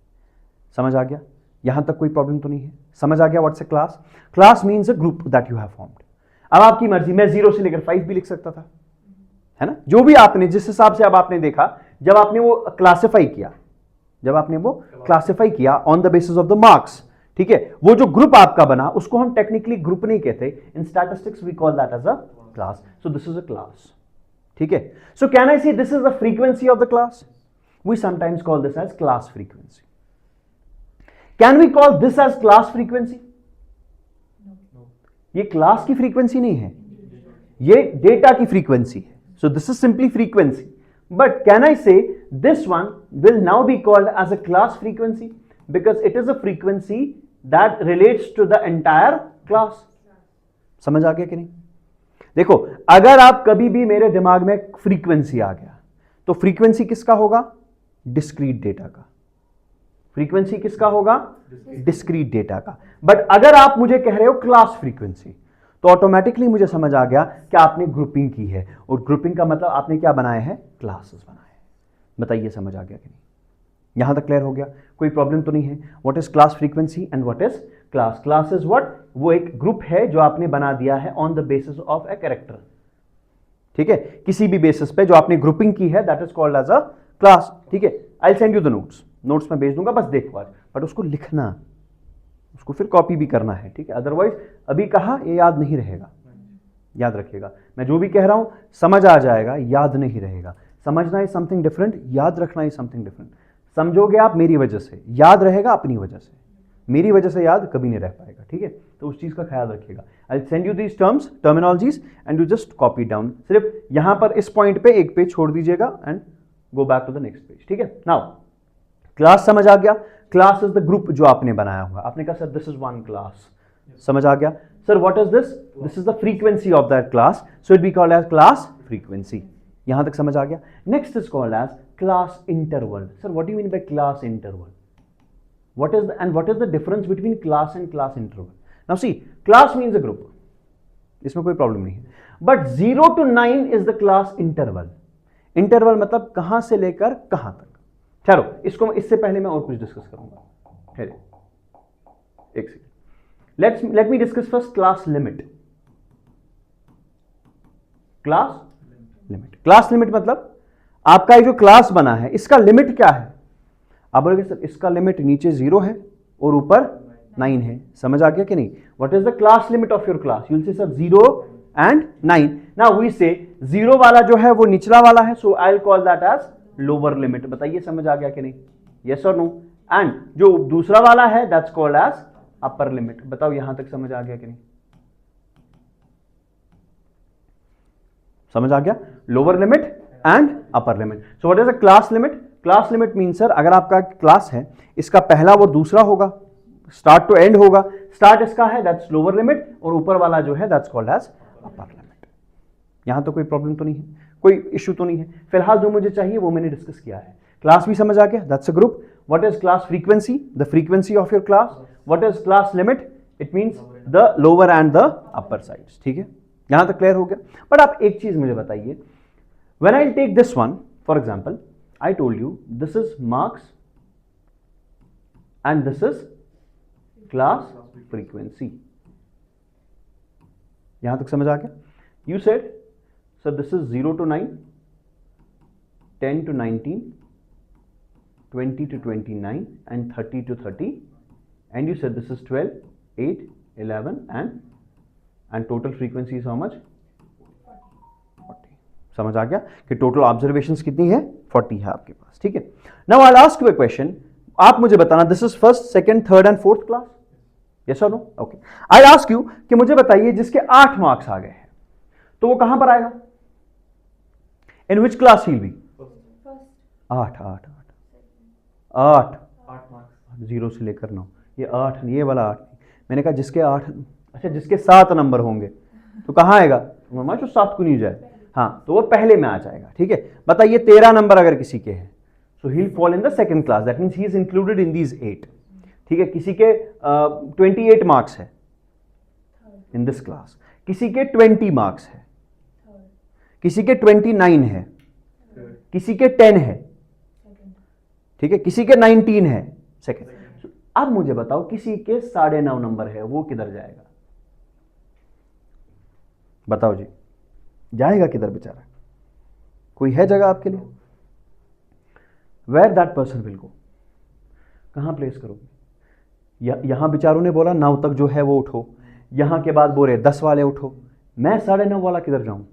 Speaker 1: समझ आ गया? यहां तक कोई प्रॉब्लम तो नहीं है? समझ आ गया what's A class? Class means a group that you have formed. अब आपकी मर्जी, मैं 0 से लेकर 5 भी लिख सकता था, है ना? जो भी आपने, जिस हिसाब से अब आपने देखा, जब आपने वो क्लासिफाई किया, on the basis of the marks, ठीक है, वो जो ग्रुप आपका बना उसको हम टेक्निकली ग्रुप नहीं कहते, in statistics we call that as a class. So this is a class, ठीक है. So can I say this is the frequency of the class? We sometimes call this as class frequency. Can we call this as class frequency? ये class की frequency नहीं है, ये data की frequency है. So this is simply frequency. But can I say this one will now be called as a class frequency because it is a frequency that relates to the entire class. समझ आ गया कि नहीं? देखो, अगर आप कभी भी मेरे दिमाग में फ्रीक्वेंसी आ गया, तो फ्रीक्वेंसी किसका होगा? डिस्क्रीट डेटा का. फ्रीक्वेंसी किसका होगा? डिस्क्रीट डेटा का. बट अगर आप मुझे कह रहे हो क्लास फ्रीक्वेंसी, तो ऑटोमेटिकली मुझे समझ आ गया कि आपने ग्रुपिंग की है, और ग्रुपिंग का मतलब आपने क्या बनाया है? क्लासेस बनाए. बताइए समझ आ गया कि नहीं? यहां तक क्लियर हो गया? कोई प्रॉब्लम तो नहीं है? What is class frequency and what is class? Class is what? वो एक ग्रुप है जो आपने बना दिया है on the basis of a character, ठीक है, किसी भी बेसिस पे जो आपने ग्रुपिंग की है, that is called as a class, ठीक है. I send you the notes में भेज दूंगा, बस देखो आज, बट उसको लिखना, उसको फिर कॉपी भी करना है, ठीक है. अदरवाइज अभी कहा ये याद नहीं रहेगा. याद रखिएगा, मैं जो भी कह रहा हूं समझ आ जाएगा, याद नहीं रहेगा. समझना इज समथिंग डिफरेंट, याद रखना इज समथिंग डिफरेंट. समझोगे आप मेरी वजह से, याद रहेगा अपनी वजह से. मेरी वजह से याद कभी नहीं रह पाएगा, ठीक है. तो उस चीज का ख्याल रखिएगा. आई send you these terms, terminologies, and you just copy down. सिर्फ यहां पर इस पॉइंट पे एक पेज छोड़ दीजिएगा and go back to the next page, ठीक है. नाउ क्लास समझ आ गया? क्लास इज द ग्रुप जो आपने बनाया हुआ. आपने कहा sir this is one class, समझ आ गया? Sir what is this? This is the frequency of that class, so it be called as class frequency. यहां तक समझ आ गया? Next is called as class interval. Sir what do you mean by class interval? What is the difference between class and class interval? Now see, class means a group, इसमें कोई problem नहीं है. But 0 to 9 is the class interval. Interval मतलब कहां से लेकर कहां तक. चलो इसको, इससे पहले मैं और कुछ डिस्कस करूंगा. एक second, let me discuss first class limit. Class limit, class limit मतलब आपका ये जो क्लास बना है इसका लिमिट क्या है? आप बोलोगे सर इसका लिमिट नीचे 0 है और ऊपर 9 है. समझ आ गया कि नहीं? What is the class limit of your class? You will say sir 0 and 9. Now we say 0 वाला जो है वो निचला वाला है, so I will call that as lower limit. बताइए समझ आ गया कि नहीं? यस और नो? एंड जो दूसरा वाला है that's called as upper limit. बताओ यहां तक समझ आ गया कि नहीं? समझ आ गया? Lower limit and upper limit. So what is a class limit? Class limit mean sir अगर आपका क्लास है, इसका पहला और दूसरा होगा, स्टार्ट टू एंड होगा. स्टार्ट इसका है दैट्स लोअर लिमिट, और ऊपर वाला जो है that's called as upper limit. यहां तो कोई प्रॉब्लम तो नहीं है, कोई इश्यू तो नहीं है. फिलहाल जो मुझे चाहिए वो मैंने डिस्कस किया है. क्लास भी समझ आ गया, that's a group. What is class frequency? The frequency of your class. What is class limit? It means the lower and the upper sides. ठीक है, यहां तक क्लियर हो गया. बट आप एक चीज मुझे बताइए, when I take this one for example, I told you this is marks and this is class frequency. यहां तक समझ आ गया? You said, sir, this is 0 to 9, 10 to 19, 20 to 29, and 30 to 30, and you said this is 12, 8, 11, and total frequency is how much? 40. समझ आ गया कि total observations कितनी है? 40 है आपके पास, ठीक है। Now I will ask you a question, आप मुझे बताना, this is first, second, third and fourth class, yes और no? Okay, I ask you कि मुझे बताइए जिसके 8 मार्क्स आ गए हैं तो वो कहां पर आएगा? In which class he will be? 8 8 8 8 marks, 0 से लेकर 9, ये 8, ये वाला 8, मैंने कहा जिसके 8, अच्छा जिसके 7 नंबर होंगे तो कहाँ आएगा? मामा जो 7 को नहीं जाए, हाँ तो वो पहले में आ जाएगा, ठीक है। बताइए 13 नंबर अगर किसी के हैं so he will fall in the second class, that means he is included in these 8, ठीक है। किसी के 28 मार्क्स है इन दिस क्लास, किसी के 20 मार्क्स है, किसी के 29 है, किसी के 10 है, ठीक है, किसी के 19 है, सेकंड। अब मुझे बताओ किसी के 9.5 नंबर है, वो किधर जाएगा? बताओ जी, जाएगा किधर बेचारा? कोई है जगह आपके लिए? Where that person will go, कहां प्लेस करोगे? यहां बेचारों ने बोला 9 तक जो है वो उठो, यहां के बाद बोले 10 वाले उठो, मैं 9.5 वाला किधर जाऊं?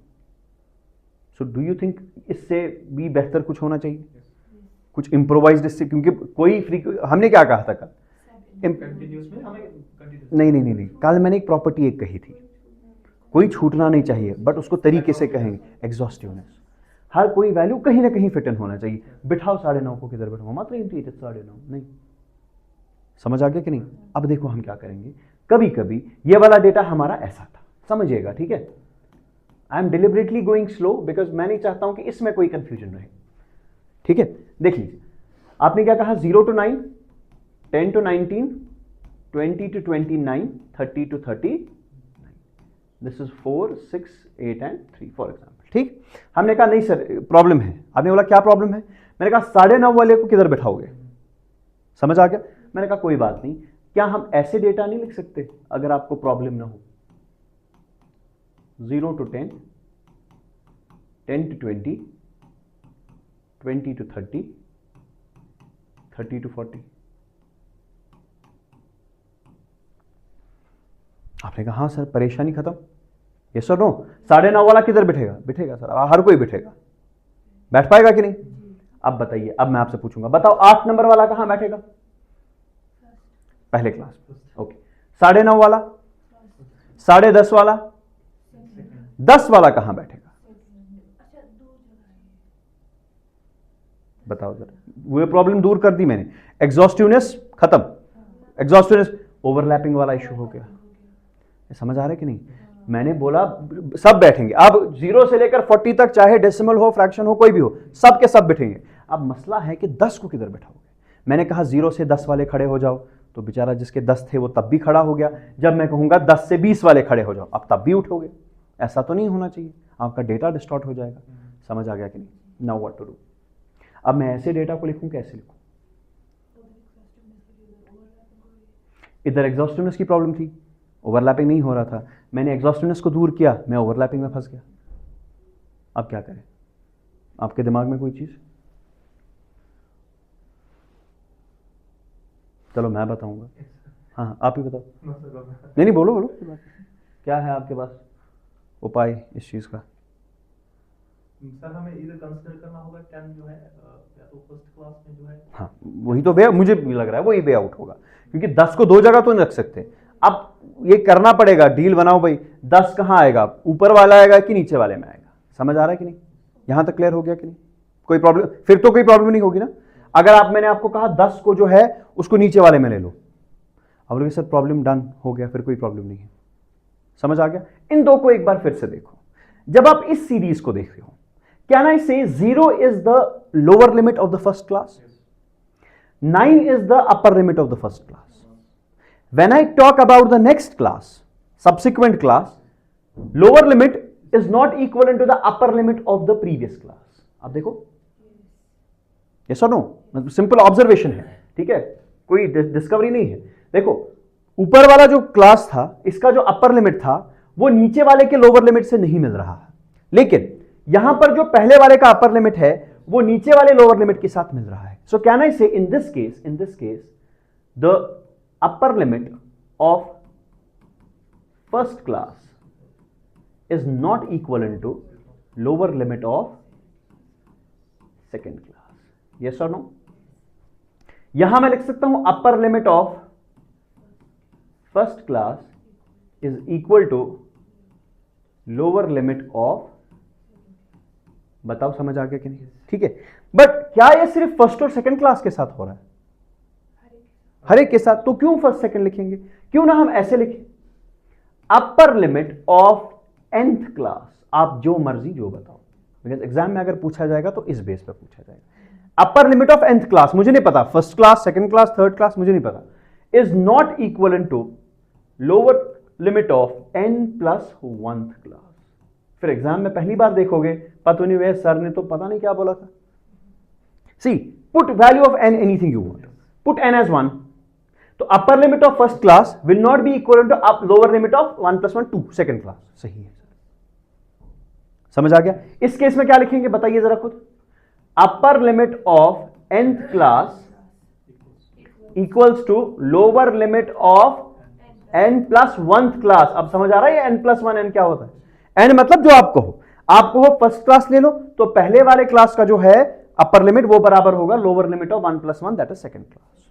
Speaker 1: सो डू यू थिंक इससे भी बेहतर कुछ होना चाहिए, कुछ इम्प्रोवाइज्ड इससे? क्योंकि कोई हमने क्या कहा था कल? नहीं, कल मैंने एक प्रॉपर्टी एक कही थी, कोई छूटना नहीं चाहिए, बट उसको तरीके से कहेंगे, एग्जॉस्टिवनेस। हर कोई वैल्यू कहीं ना कहीं फिट इन होना चाहिए। बिठाओ 9.5 को, किधर बैठाओ? मात्र 9.5 नहीं, समझ आ गया कि नहीं? अब देखो हम क्या करेंगे, कभी कभी ये वाला डेटा हमारा ऐसा था, समझिएगा, ठीक है। I am deliberately going slow because मैं नहीं चाहता हूं कि इसमें कोई कंफ्यूजन रहे, ठीक है। देख लीजिए, आपने क्या कहा? 0 to 9, 10 to 19, 20 to 29, 30 to 30, this is 4, 6, 8 and 3 for example, ठीक। हमने कहा नहीं सर प्रॉब्लम है। आपने बोला क्या प्रॉब्लम है? मैंने कहा 9.5 वाले को किधर बैठाओगे? समझ आ गया? मैंने कहा कोई बात नहीं, क्या हम ऐसे डेटा नहीं लिख सकते अगर आपको प्रॉब्लम ना हो? 0 to 10, 10 to 20, 20 to 30, 30 to 40। आपने कहा हाँ सर परेशानी खत्म, यस और नो? 9.5 वाला किधर बैठेगा? बैठेगा सर, हर कोई बैठेगा, बैठ पाएगा कि नहीं? अब बताइए, अब मैं आपसे पूछूंगा, बताओ 8 नंबर वाला कहां बैठेगा? पहले क्लास, ओके। 9.5 वाला, 10.5 वाला, 10 वाला कहां बैठेगा? बताओ जरा, वो प्रॉब्लम दूर कर दी मैंने, एग्जॉस्टिवनेस खत्म, एग्जॉस्टिवनेस, ओवरलैपिंग वाला इशू हो गया। समझ आ रहा है कि नहीं? मैंने बोला सब बैठेंगे, अब 0 से लेकर 40 तक, चाहे डेसिमल हो, फ्रैक्शन हो, कोई भी हो, सब के सब बैठेंगे। अब मसला है कि 10 को किधर बैठाओगे? मैंने कहा 0 से 10 वाले खड़े हो जाओ, तो बेचारा जिसके 10 थे वो तब भी खड़ा हो गया। जब मैं कहूंगा 10 से 20 वाले खड़े हो जाओ, अब तब भी उठोगे। ऐसा तो नहीं होना चाहिए, आपका डेटा डिस्टॉर्ट हो जाएगा। समझ आ गया कि नहीं? Now what to do? अब मैं ऐसे डेटा को लिखूं, कैसे लिखूं? इधर एग्जॉस्टिवनेस की प्रॉब्लम थी, ओवरलैपिंग नहीं हो रहा था, मैंने एग्जॉस्टिवनेस को दूर किया, मैं ओवरलैपिंग में फंस गया। अब क्या करें? आपके दिमाग में कोई चीज? चलो मैं बताऊंगा। हाँ आप ही बताओ। नहीं बोलो बोलो, क्या है आपके पास उपाय इस चीज का?
Speaker 2: सर हमें इधर कंसीडर करना होगा 10 जो है या तो फर्स्ट क्लास में जो है,
Speaker 1: हाँ वही तो वे, मुझे भी लग रहा है वही वे आउट होगा, क्योंकि 10 को 2 जगह तो नहीं रख सकते। अब ये करना पड़ेगा, डील बनाओ भाई, 10 कहाँ आएगा? ऊपर वाला आएगा कि नीचे वाले में आएगा? समझ आ रहा है कि नहीं? यहां तक क्लियर हो गया कि नहीं? कोई प्रॉब्लम? फिर तो कोई प्रॉब्लम नहीं होगी ना। अगर मैंने आपको कहा 10 को जो है उसको नीचे वाले में ले लो, अब लोग सर प्रॉब्लम डन हो गया, फिर कोई प्रॉब्लम नहीं है। समझ आ गया? इन दो को एक बार फिर से देखो। जब आप इस सीरीज को देख रहे हो, कैन आई से 0 is the lower limit of the first class, 9 is the upper limit of the first class. When I talk about the next class, subsequent class, lower limit is not equivalent to the upper limit of the previous class. आप देखो, yes or no? Simple observation है, ठीक है, कोई discovery नहीं है। देखो ऊपर वाला जो क्लास था, इसका जो अपर लिमिट था वो नीचे वाले के लोअर लिमिट से नहीं मिल रहा है, लेकिन यहां पर जो पहले वाले का अपर लिमिट है वो नीचे वाले लोअर लिमिट के साथ मिल रहा है। So can I say in this case, the upper limit of first class is not equivalent to lower limit of second class? Yes or no? यहां मैं लिख सकता हूं upper limit of first class is equal to lower limit of, बताओ समझ आ गया कि नहीं? ठीक है, बट क्या ये सिर्फ फर्स्ट और सेकंड क्लास के साथ हो रहा है? हर एक के साथ। तो क्यों फर्स्ट सेकंड लिखेंगे? क्यों ना हम ऐसे लिखें, अपर लिमिट ऑफ nth क्लास। आप जो मर्जी जो बताओ, बिकॉज एग्जाम में अगर पूछा जाएगा तो इस बेस पर पूछा जाएगा। Upper limit of nth class, मुझे नहीं पता first class, second class, third class, मुझे नहीं पता, is not equal to lower limit of n plus 1th class. फिर एग्जाम में पहली बार देखोगे, पता नहीं वे सर ने तो पता नहीं क्या बोला था। See put value of n anything you want, put n as 1, तो upper limit of first class will not be equal to lower limit of 1 + 1 2 second class. सही है, समझ आ गया? इस केस में क्या लिखेंगे बताइए जरा खुद, upper limit of nth class equals to lower limit of n + 1th class. अब समझ आ रहा है n + 1 n क्या होता है? n मतलब जो आपको हो फर्स्ट क्लास ले लो, तो पहले वाले क्लास का जो है अपर लिमिट वो बराबर होगा lower limit of 1 + 1 that is second class.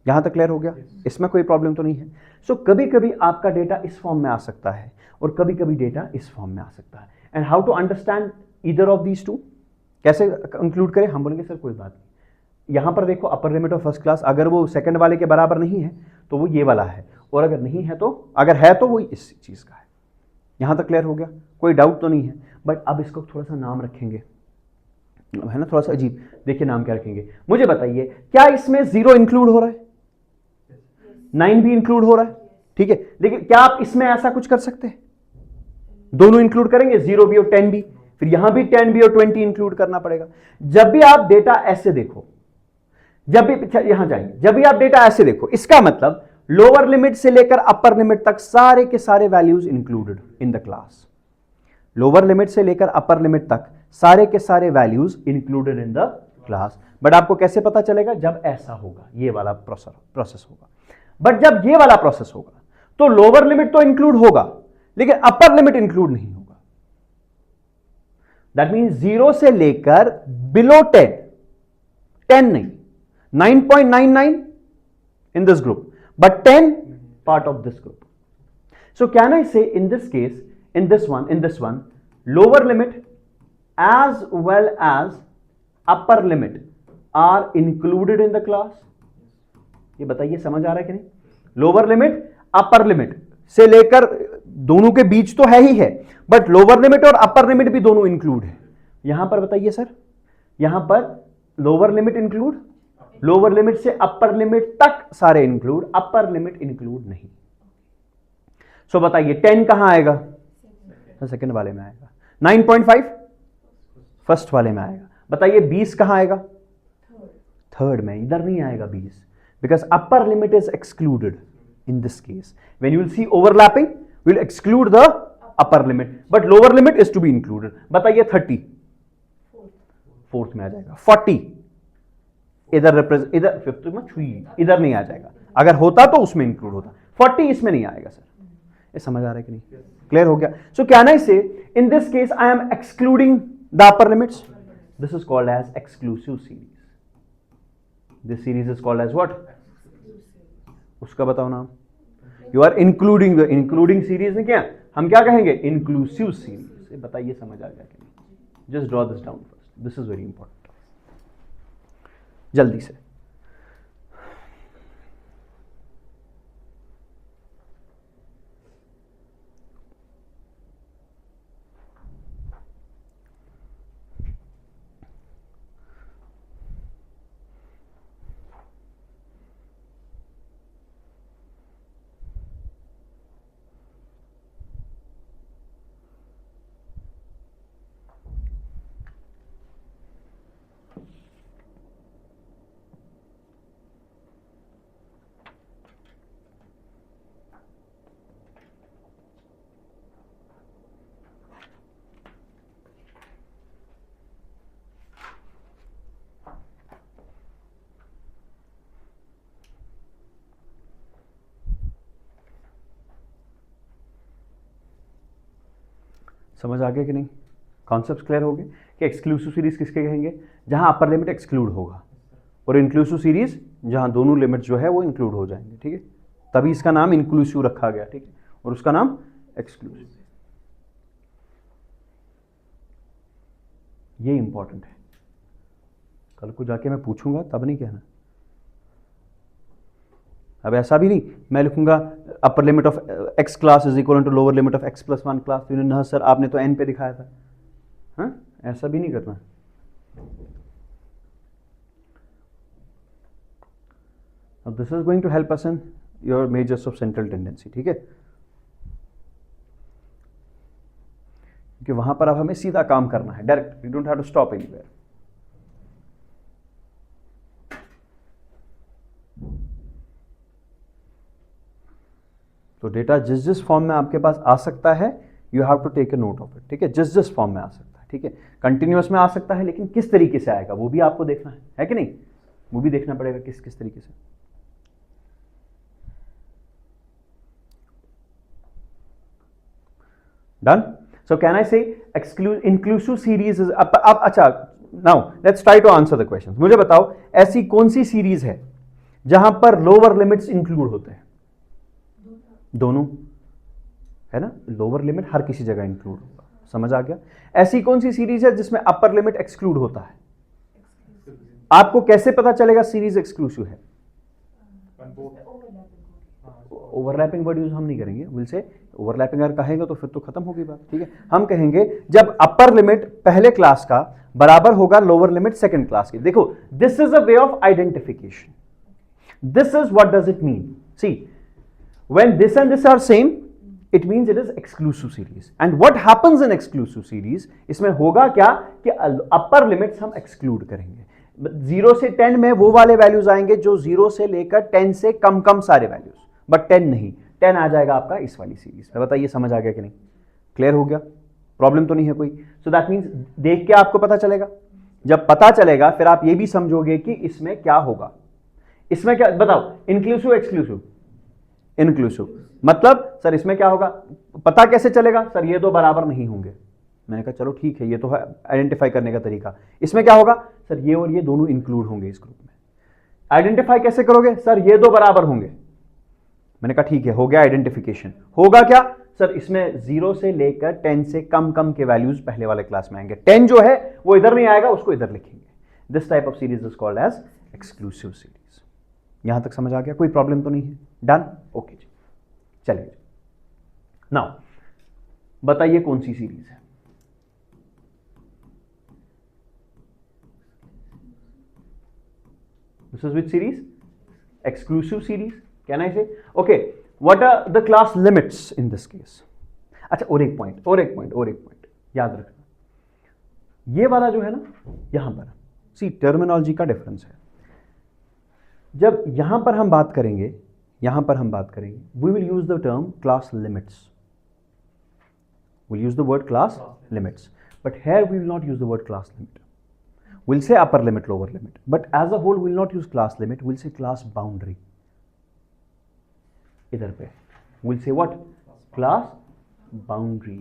Speaker 1: यहां तक क्लियर हो गया? इसमें कोई प्रॉब्लम तो नहीं है। सो कभी कभी आपका डेटा इस फॉर्म में आ सकता है और कभी कभी डेटा इस फॉर्म में आ सकता है। And how to understand either of these two, कैसे इंक्लूड करें? हम बोलेंगे सर कोई बात नहीं, यहां पर देखो अपर लिमिट ऑफ फर्स्ट क्लास अगर वो सेकंड वाले के बराबर नहीं है तो वो ये वाला है, और अगर नहीं है तो, अगर है तो वो इस चीज का है। यहां तक क्लियर हो गया? कोई डाउट तो नहीं है? बट अब इसको थोड़ा सा नाम रखेंगे, है ना, थोड़ा सा अजीब। देखिए नाम क्या रखेंगे, मुझे बताइए, क्या इसमें 0 इंक्लूड हो रहा है? 9 भी इंक्लूड हो रहा है, ठीक है, लेकिन क्या आप इसमें ऐसा कुछ कर सकते हैं? दोनों इंक्लूड करेंगे, 0 भी और 10 भी, फिर यहां भी 10 भी और 20 इंक्लूड करना पड़ेगा। जब भी आप डेटा ऐसे देखो, जब भी यहां जाइए, जब भी आप डेटा ऐसे देखो, इसका मतलब लोअर लिमिट से लेकर अपर लिमिट तक सारे के सारे values included in the class. Lower limit से लेकर अपर लिमिट तक सारे के सारे values included in the class. But आपको कैसे पता चलेगा? जब ऐसा होगा, ये वाला प्रोसेस होगा। बट जब ये वाला प्रोसेस होगा तो लोअर लिमिट तो इंक्लूड होगा लेकिन अपर लिमिट इंक्लूड नहीं होगा। दैट मीन 0 से लेकर बिलो 10 नहीं, 9.99 in this group, but 10 part of this group. So can I say in this case, in this one, lower limit as well as upper limit are included in the class? ये बताइए समझ आ रहा है कि नहीं? Lower limit upper limit से लेकर दोनों के बीच तो है ही है, बट लोअर लिमिट और अपर लिमिट भी दोनों इंक्लूड है। यहां पर बताइए सर, यहां पर lower limit include, lower limit से अपर लिमिट तक सारे इंक्लूड, अपर लिमिट इंक्लूड नहीं। सो बताइए 10 कहां आएगा? सेकंड वाले में आएगा। 9.5 फर्स्ट वाले में आएगा। बताइए 20 कहां आएगा? थर्ड में। इधर नहीं आएगा 20, because upper limit is excluded in this case. When you will see overlapping, will exclude the upper limit, but lower limit is to be included. बताइए 30 फोर्थ में आ जाएगा। 40 इधर रिप्रेजेंट, इधर फिफ्थ में इधर नहीं आ जाएगा, अगर होता तो उसमें इंक्लूड होता। 40 इसमें नहीं आएगा सर। ये समझ आ रहा है कि नहीं? क्लियर हो गया? सो can I say in this case I am excluding the upper limits, this is called as exclusive series. This series is called as what? उसका बताओ नाम। You are including the, including series में क्या हम क्या कहेंगे? Inclusive series. बताइए समझ आ गया कि नहीं? Just draw this down first, this is very important. जल्दी से समझ आ गया कि नहीं? कॉन्सेप्ट क्लियर हो गए कि एक्सक्लूसिव सीरीज किसके कहेंगे? जहां अपर लिमिट एक्सक्लूड होगा, और इंक्लूसिव सीरीज जहां दोनों लिमिट जो है वो इंक्लूड हो जाएंगे, ठीक है? तभी इसका नाम इंक्लूसिव रखा गया, ठीक है, और उसका नाम एक्सक्लूसिव। ये इंपॉर्टेंट है, कल को जाके मैं पूछूंगा तब नहीं कहना। अब ऐसा भी नहीं मैं लिखूंगा upper limit of x class is equal to lower limit of x plus 1 class, तो ना सर आपने तो एन पे दिखाया था, हाँ? ऐसा भी नहीं करना। अब this is going to help us in your measures of central tendency, ठीक है? क्योंकि वहां पर अब हमें सीधा काम करना है, direct, you don't have to stop anywhere. तो डेटा जिस जिस फॉर्म में आपके पास आ सकता है, you have to take a note of it, ठीक है? जिस जिस फॉर्म में आ सकता है, ठीक है? कंटिन्यूअस में आ सकता है, लेकिन किस तरीके से आएगा वो भी आपको देखना है कि नहीं? वो भी देखना पड़ेगा किस किस तरीके से। डन? सो कैन आई से इंक्लूसिव सीरीज इज, अब अच्छा, now let's try to answer the question. मुझे बताओ ऐसी कौन सी सीरीज है जहां पर लोअर लिमिट्स इंक्लूड होते हैं? दोनों, है ना? लोअर लिमिट हर किसी जगह इंक्लूड होगा, समझ आ गया? ऐसी कौन सी सीरीज है जिसमें अपर लिमिट एक्सक्लूड होता है? आपको कैसे पता चलेगा सीरीज एक्सक्लूसिव है? ओवरलैपिंग वर्ड यूज हम नहीं करेंगे, विल से ओवरलैपिंग अगर कहेंगे तो फिर तो खत्म होगी बात, ठीक है? हम कहेंगे जब अपर लिमिट पहले क्लास का बराबर होगा लोअर लिमिट सेकंड क्लास की। देखो, this is a way of identification. This is what does it mean? See, when this and this are same, it means it is exclusive series. And what happens in exclusive series, इसमें होगा क्या कि अपर limits हम exclude करेंगे। 0 से 10 में वो वाले वैल्यूज आएंगे जो 0 से लेकर 10 से कम कम सारे वैल्यूज, बट 10 नहीं, 10 आ जाएगा आपका इस वाली सीरीज में। बताइए समझ आ गया कि नहीं? क्लियर हो गया? प्रॉब्लम तो नहीं है कोई? सो दैट मीन्स देख के आपको पता चलेगा। जब पता चलेगा फिर आप ये भी समझोगे कि इसमें क्या होगा। इसमें क्या बताओ, इंक्लूसिव एक्सक्लूसिव? इंक्लूसिव। मतलब सर इसमें क्या होगा, पता कैसे चलेगा? सर ये दो बराबर नहीं होंगे। मैंने कहा चलो ठीक है, ये तो है आइडेंटिफाई करने का तरीका। इसमें क्या होगा? सर ये और ये दोनों इंक्लूड होंगे इस ग्रुप में। आइडेंटिफाई कैसे करोगे? सर ये दो बराबर होंगे। मैंने कहा ठीक है, हो गया आइडेंटिफिकेशन। होगा क्या? सर इसमें 0 से लेकर 10 से कम कम के वैल्यूज पहले वाले क्लास में आएंगे। 10 जो है वो इधर नहीं आएगा, उसको इधर लिखेंगे। This type of series is called as exclusive series. यहां तक समझ आ गया? कोई प्रॉब्लम तो नहीं है? डन? ओके जी, चलिए नाउ बताइए कौन सी सीरीज है? This is which series? Exclusive series. Can I say? Okay, what are the class limits in this case? अच्छा, और एक पॉइंट याद रखना, ये वाला जो है ना, यहां पर सी टर्मिनोलॉजी का डिफरेंस है। जब यहां पर हम बात करेंगे, we will use the term class limits, we'll use the word class limits, but here we will not use the word class limit. We'll say upper limit, lower limit, but as a whole we will not use class limit, we'll say class boundary. इधर पे we'll say what? Class boundary,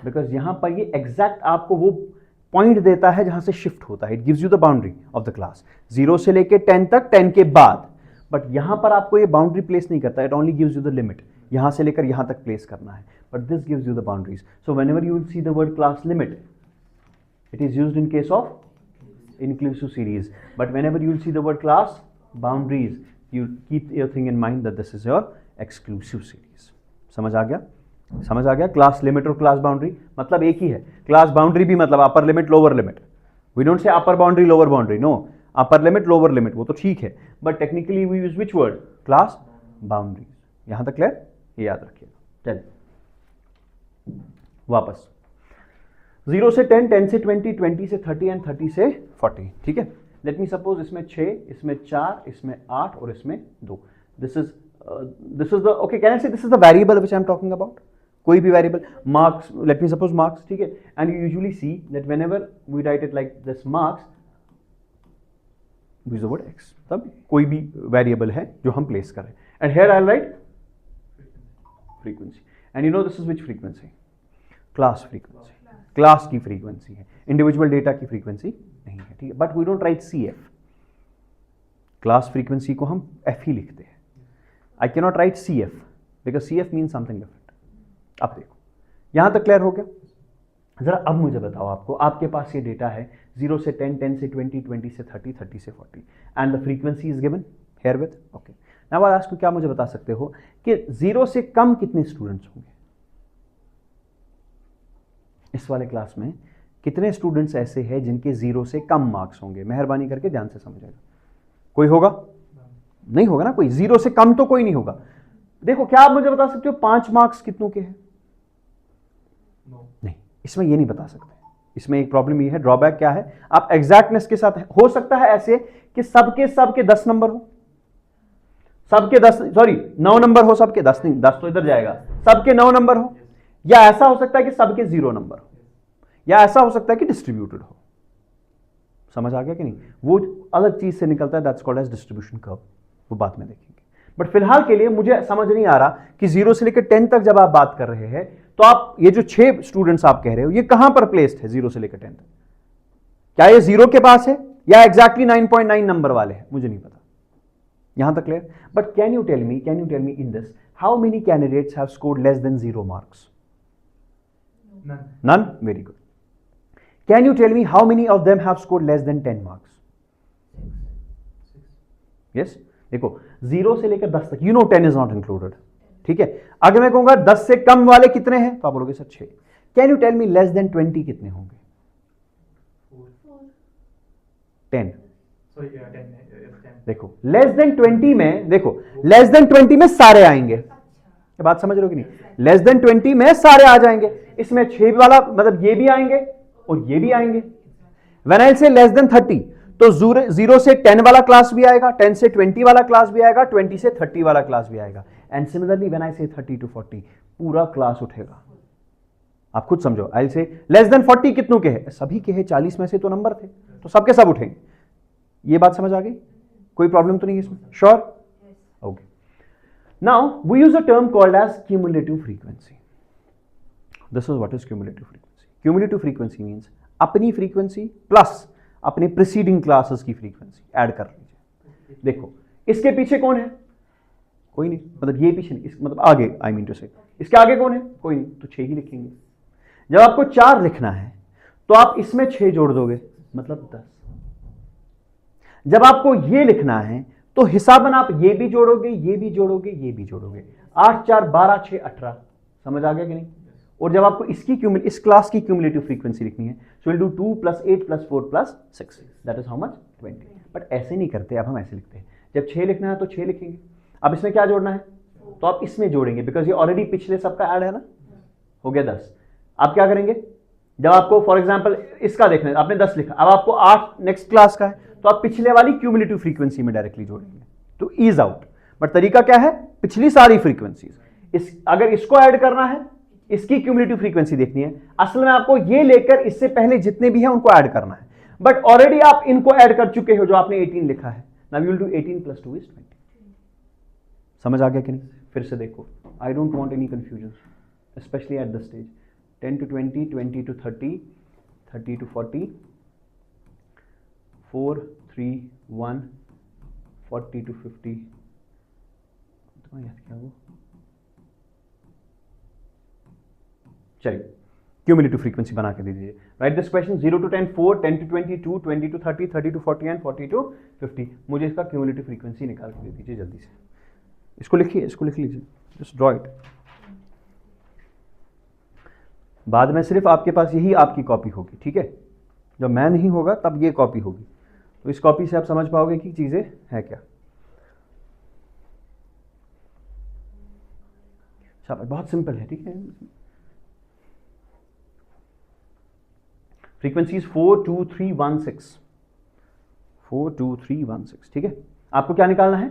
Speaker 1: because यहां पर ये exact आपको वो point देता है जहां से शिफ्ट होता है। It gives you the boundary of the class, 0 से लेके 10 तक, 10 के बाद, बट यहां पर आपको ये बाउंड्री प्लेस नहीं करता। It only gives you the limit, यहां से लेकर यहां तक प्लेस करना है, but this gives you the boundaries. So whenever you will see the word class limit, it is used in case of inclusive series, but whenever you will see the word class boundaries, you keep your thing in mind that this is your exclusive series. समझ आ गया? Class limit और class boundary मतलब एक ही है। Class boundary भी मतलब upper limit lower limit. We don't say upper boundary lower boundary, no, upper limit lower limit वो तो ठीक है, but technically we use which word? Class boundary. यहां तक क्लियर? ये याद रखिएगा। चलिए वापस 0 से 10, 10 से 20, 20 से 30 एंड 30 से 40, ठीक है? लेट मी सपोज इसमें 6, इसमें 4, इसमें 8 और इसमें 2। This is the okay, can I say this is the variable which I am talking about? कोई भी variable, marks, let me suppose marks, ठीक है? And you usually see that whenever we write it like this marks, use the word x, तब कोई भी variable है जो हम प्लेस करें, and here I write frequency, and you know this is which frequency? Class frequency, class की frequency है, individual data की फ्रीक्वेंसी नहीं है, ठीक है। But we don't write CF, class frequency को हम F ही लिखते हैं। I can not write CF because CF mean something different. अब देखो यहां तक क्लियर हो गया। जरा अब मुझे बताओ, आपको आपके पास ये डेटा है 0 से 10, 10 से 20, 20 से 30, 30 से 40 and the frequency is given here with. Okay, now I ask you, क्या मुझे बता सकते हो कि 0 से कम कितने स्टूडेंट्स होंगे इस वाले क्लास में? कितने स्टूडेंट्स ऐसे हैं जिनके 0 से कम मार्क्स होंगे? मेहरबानी करके ध्यान से समझिएगा। कोई होगा? नहीं होगा ना कोई। 0 से कम तो कोई नहीं होगा। देखो, क्या आप मुझे बता सकते हो 5 मार्क्स कितनों के हैं? नहीं, इसमें ये नहीं बता सकते। इसमें एक प्रॉब्लम ये है, ड्रॉबैक क्या है, आप एग्जैक्टनेस के साथ, हो सकता है ऐसे कि सबके 10 नंबर हो, सबके 10 सॉरी 9 नंबर हो, सबके 10 नहीं, 10 तो इधर जाएगा, सबके 9 नंबर हो, या ऐसा हो सकता है कि सबके 0 नंबर हो, या ऐसा हो सकता है कि डिस्ट्रीब्यूटेड हो। समझ आ गया कि नहीं? वो अलग चीज से निकलता है, that's called as distribution curve, वो बाद में देखेंगे। बट फिलहाल के लिए मुझे समझ नहीं आ रहा कि 0 से लेकर 10 तक जब आप बात कर रहे हैं तो आप ये जो 6 स्टूडेंट्स आप कह रहे हो ये कहां पर प्लेस्ड है 0 से लेकर 10 तक? क्या ये 0 के पास है या एग्जैक्टली 9.9 नंबर वाले हैं? मुझे नहीं पता। यहां तक clear? But can you tell me in this how many candidates have scored less than 0 marks? None? Very good. Can you tell me how many of them have scored less than 10 marks? Yes? देखो 0 से लेकर 10 तक, you know 10 is not included, ठीक है। अगर मैं कहूंगा 10 से कम वाले कितने हैं तो आप बोलोगे sir 6। Can you tell me less than 20 कितने होंगे? 10। देखो लेस देन 20 में, देखो लेस देन 20 में सारे आएंगे, ये बात समझ रहे हो कि नहीं? लेस देन 20 में सारे आ जाएंगे, इसमें 6 वाला मतलब ये भी आएंगे और ये भी आएंगे। व्हेन आई से लेस देन 30 तो 0 से 10 वाला क्लास भी आएगा, 10 से 20 वाला क्लास भी आएगा, 20 से 30 वाला क्लास भी आएगा। एंड सिमिलरली व्हेन आई से 30 to 40 पूरा क्लास उठेगा। आप खुद समझो, आई से लेस देन 40 कितनों के हैं? सभी के हैं, 40 में से तो नंबर थे तो सबके सब उठेंगे। ये बात समझ आ गई? कोई प्रॉब्लम तो नहीं है इसमें? Sure? Okay. Now we use a term called as cumulative frequency. This is what is cumulative frequency. Cumulative frequency means अपनी frequency plus अपने preceding classes की frequency ऐड कर लीजिए। देखो इसके पीछे कौन है? कोई नहीं, मतलब ये पीछे नहीं, मतलब आगे, I mean to say इसके आगे कौन है? कोई नहीं, तो 6 ही लिखेंगे। जब आपको 4 लिखना है तो आप इसमें 6 जोड़ दोगे, मतलब 10। जब आपको ये लिखना है तो हिसाबन आप ये भी जोड़ोगे, ये भी जोड़ोगे, ये भी जोड़ोगे, 8 4 12 6 18। समझ आ गया कि नहीं? और जब आपको इस क्लास की क्यूमुलेटिव फ्रीक्वेंसी लिखनी है, so will do 2 + 8 + 4 + 6, that is how much? 20। But ऐसे नहीं करते, अब हम ऐसे लिखते हैं, जब 6 लिखना है तो 6 लिखेंगे। अब इसमें क्या जोड़ना है तो आप इसमें जोड़ेंगे, बिकॉज ये ऑलरेडी पिछले सबका ऐड है ना, हो गया 10। आप क्या करेंगे, जब आपको फॉर एग्जाम्पल इसका देखना है, आपने 10 लिखा, अब आपको 8 नेक्स्ट क्लास का है तो आप पिछले वाली क्यूमुलेटिव फ्रीक्वेंसी में डायरेक्टली जोड़ेंगे तो ईज आउट। बट तरीका क्या है, पिछली सारी फ्रीक्वेंसीज, अगर इसको ऐड करना है, इसकी क्यूमुलेटिव फ्रीक्वेंसी देखनी है, असल में आपको ये लेकर इससे पहले जितने भी हैं उनको ऐड करना है। बट ऑलरेडी आप इनको ऐड कर चुके हो, जो आपने 18 लिखा है। Now you will do 18 + 2 = 20। समझ आ गया कि नहीं? फिर से देखो, आई don't want any confusion, specially at this stage. 10 to 20, 20 to 30, 30 to 40, 4 3 1, 40 to 50। क्या वो, चलिए क्यूमुलेटिव फ्रीक्वेंसी बना के दीजिए। Right this question, 0 to 10 4, 10 to 20 2, 20 to 30, 30 to 40 and 40 to 50। मुझे इसका क्यूमुलेटिव फ्रीक्वेंसी निकाल के दे दीजिए जल्दी से। इसको लिखिए, इसको लिख लीजिए, जस्ट ड्रॉ इट। बाद में सिर्फ आपके पास यही आपकी कॉपी होगी, ठीक है? जब मैं नहीं होगा तब ये कॉपी होगी, तो इस कॉपी से आप समझ पाओगे कि चीजें है क्या। अच्छा, बहुत सिंपल है, ठीक है? फ्रीक्वेंसीज 4 2 3 1 6, 4 2 3 1 6, ठीक है? आपको क्या निकालना है?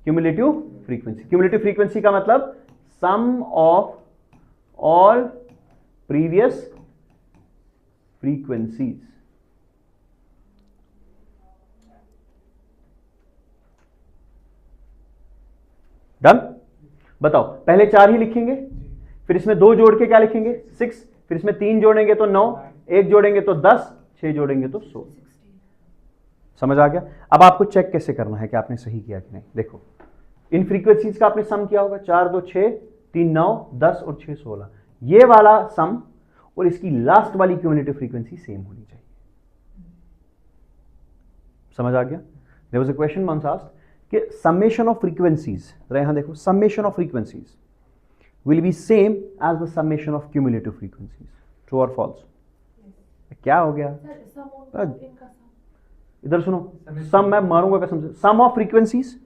Speaker 1: Cumulative frequency. क्यूमुलेटिव फ्रीक्वेंसी का मतलब sum of all previous frequencies। Done? बताओ, पहले 4 ही लिखेंगे, फिर इसमें 2 जोड़ के क्या लिखेंगे? 6, फिर इसमें 3 जोड़ेंगे तो 9, 1 जोड़ेंगे तो 10, 6 जोड़ेंगे तो 16। समझ आ गया? अब आपको चेक कैसे करना है कि आपने सही किया कि नहीं। देखो इन फ्रीक्वेंसीज का आपने सम किया होगा, 4 2 6, 3 9, 10 और 6 16। ये वाला सम और इसकी लास्ट वाली क्यूमुलेटिव फ्रीक्वेंसी सेम होनी चाहिए। समझ आ गया? There was a question once asked कि समेशन ऑफ फ्रीक्वेंसीज, यहां देखो, summation of frequencies will be same as the summation of cumulative frequencies. True or false? क्या हो गया? इधर सुनो, सम मैं मारूंगा कसम से, sum of frequencies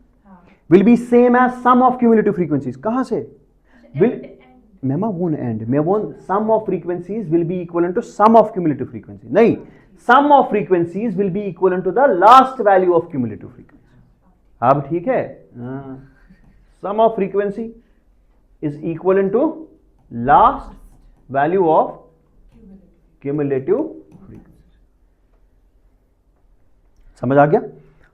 Speaker 1: will be same as sum of cumulative frequencies. कहां से? विल मेमा won and may won sum of frequencies will be equivalent to sum of cumulative frequency. नहीं, sum of frequencies will be equivalent to the last value of cumulative frequency. अब ठीक है, sum of frequency is equivalent to last value of cumulative frequency. समझ आ गया?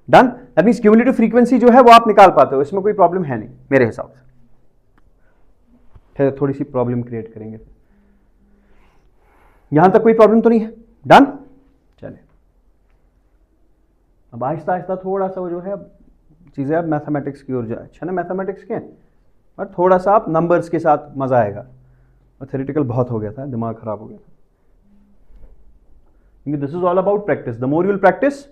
Speaker 1: Done. That means cumulative frequency जो है वो आप निकाल पाते हो, इसमें कोई प्रॉब्लम है नहीं मेरे हिसाब से। फिर थोड़ी सी प्रॉब्लम क्रिएट करेंगे, यहां तक कोई प्रॉब्लम तो नहीं है? डन। चले अब आहिस्ता आहिस्ता थोड़ा सा वो जो है चीजें अब मैथमेटिक्स की ओर जाए। अच्छा ना, मैथमेटिक्स के और थोड़ा सा आप नंबर्स के साथ मजा आएगा। और थ्योरेटिकल बहुत हो गया था, दिमाग खराब हो गया था, क्योंकि this is all about practice. The more you will practice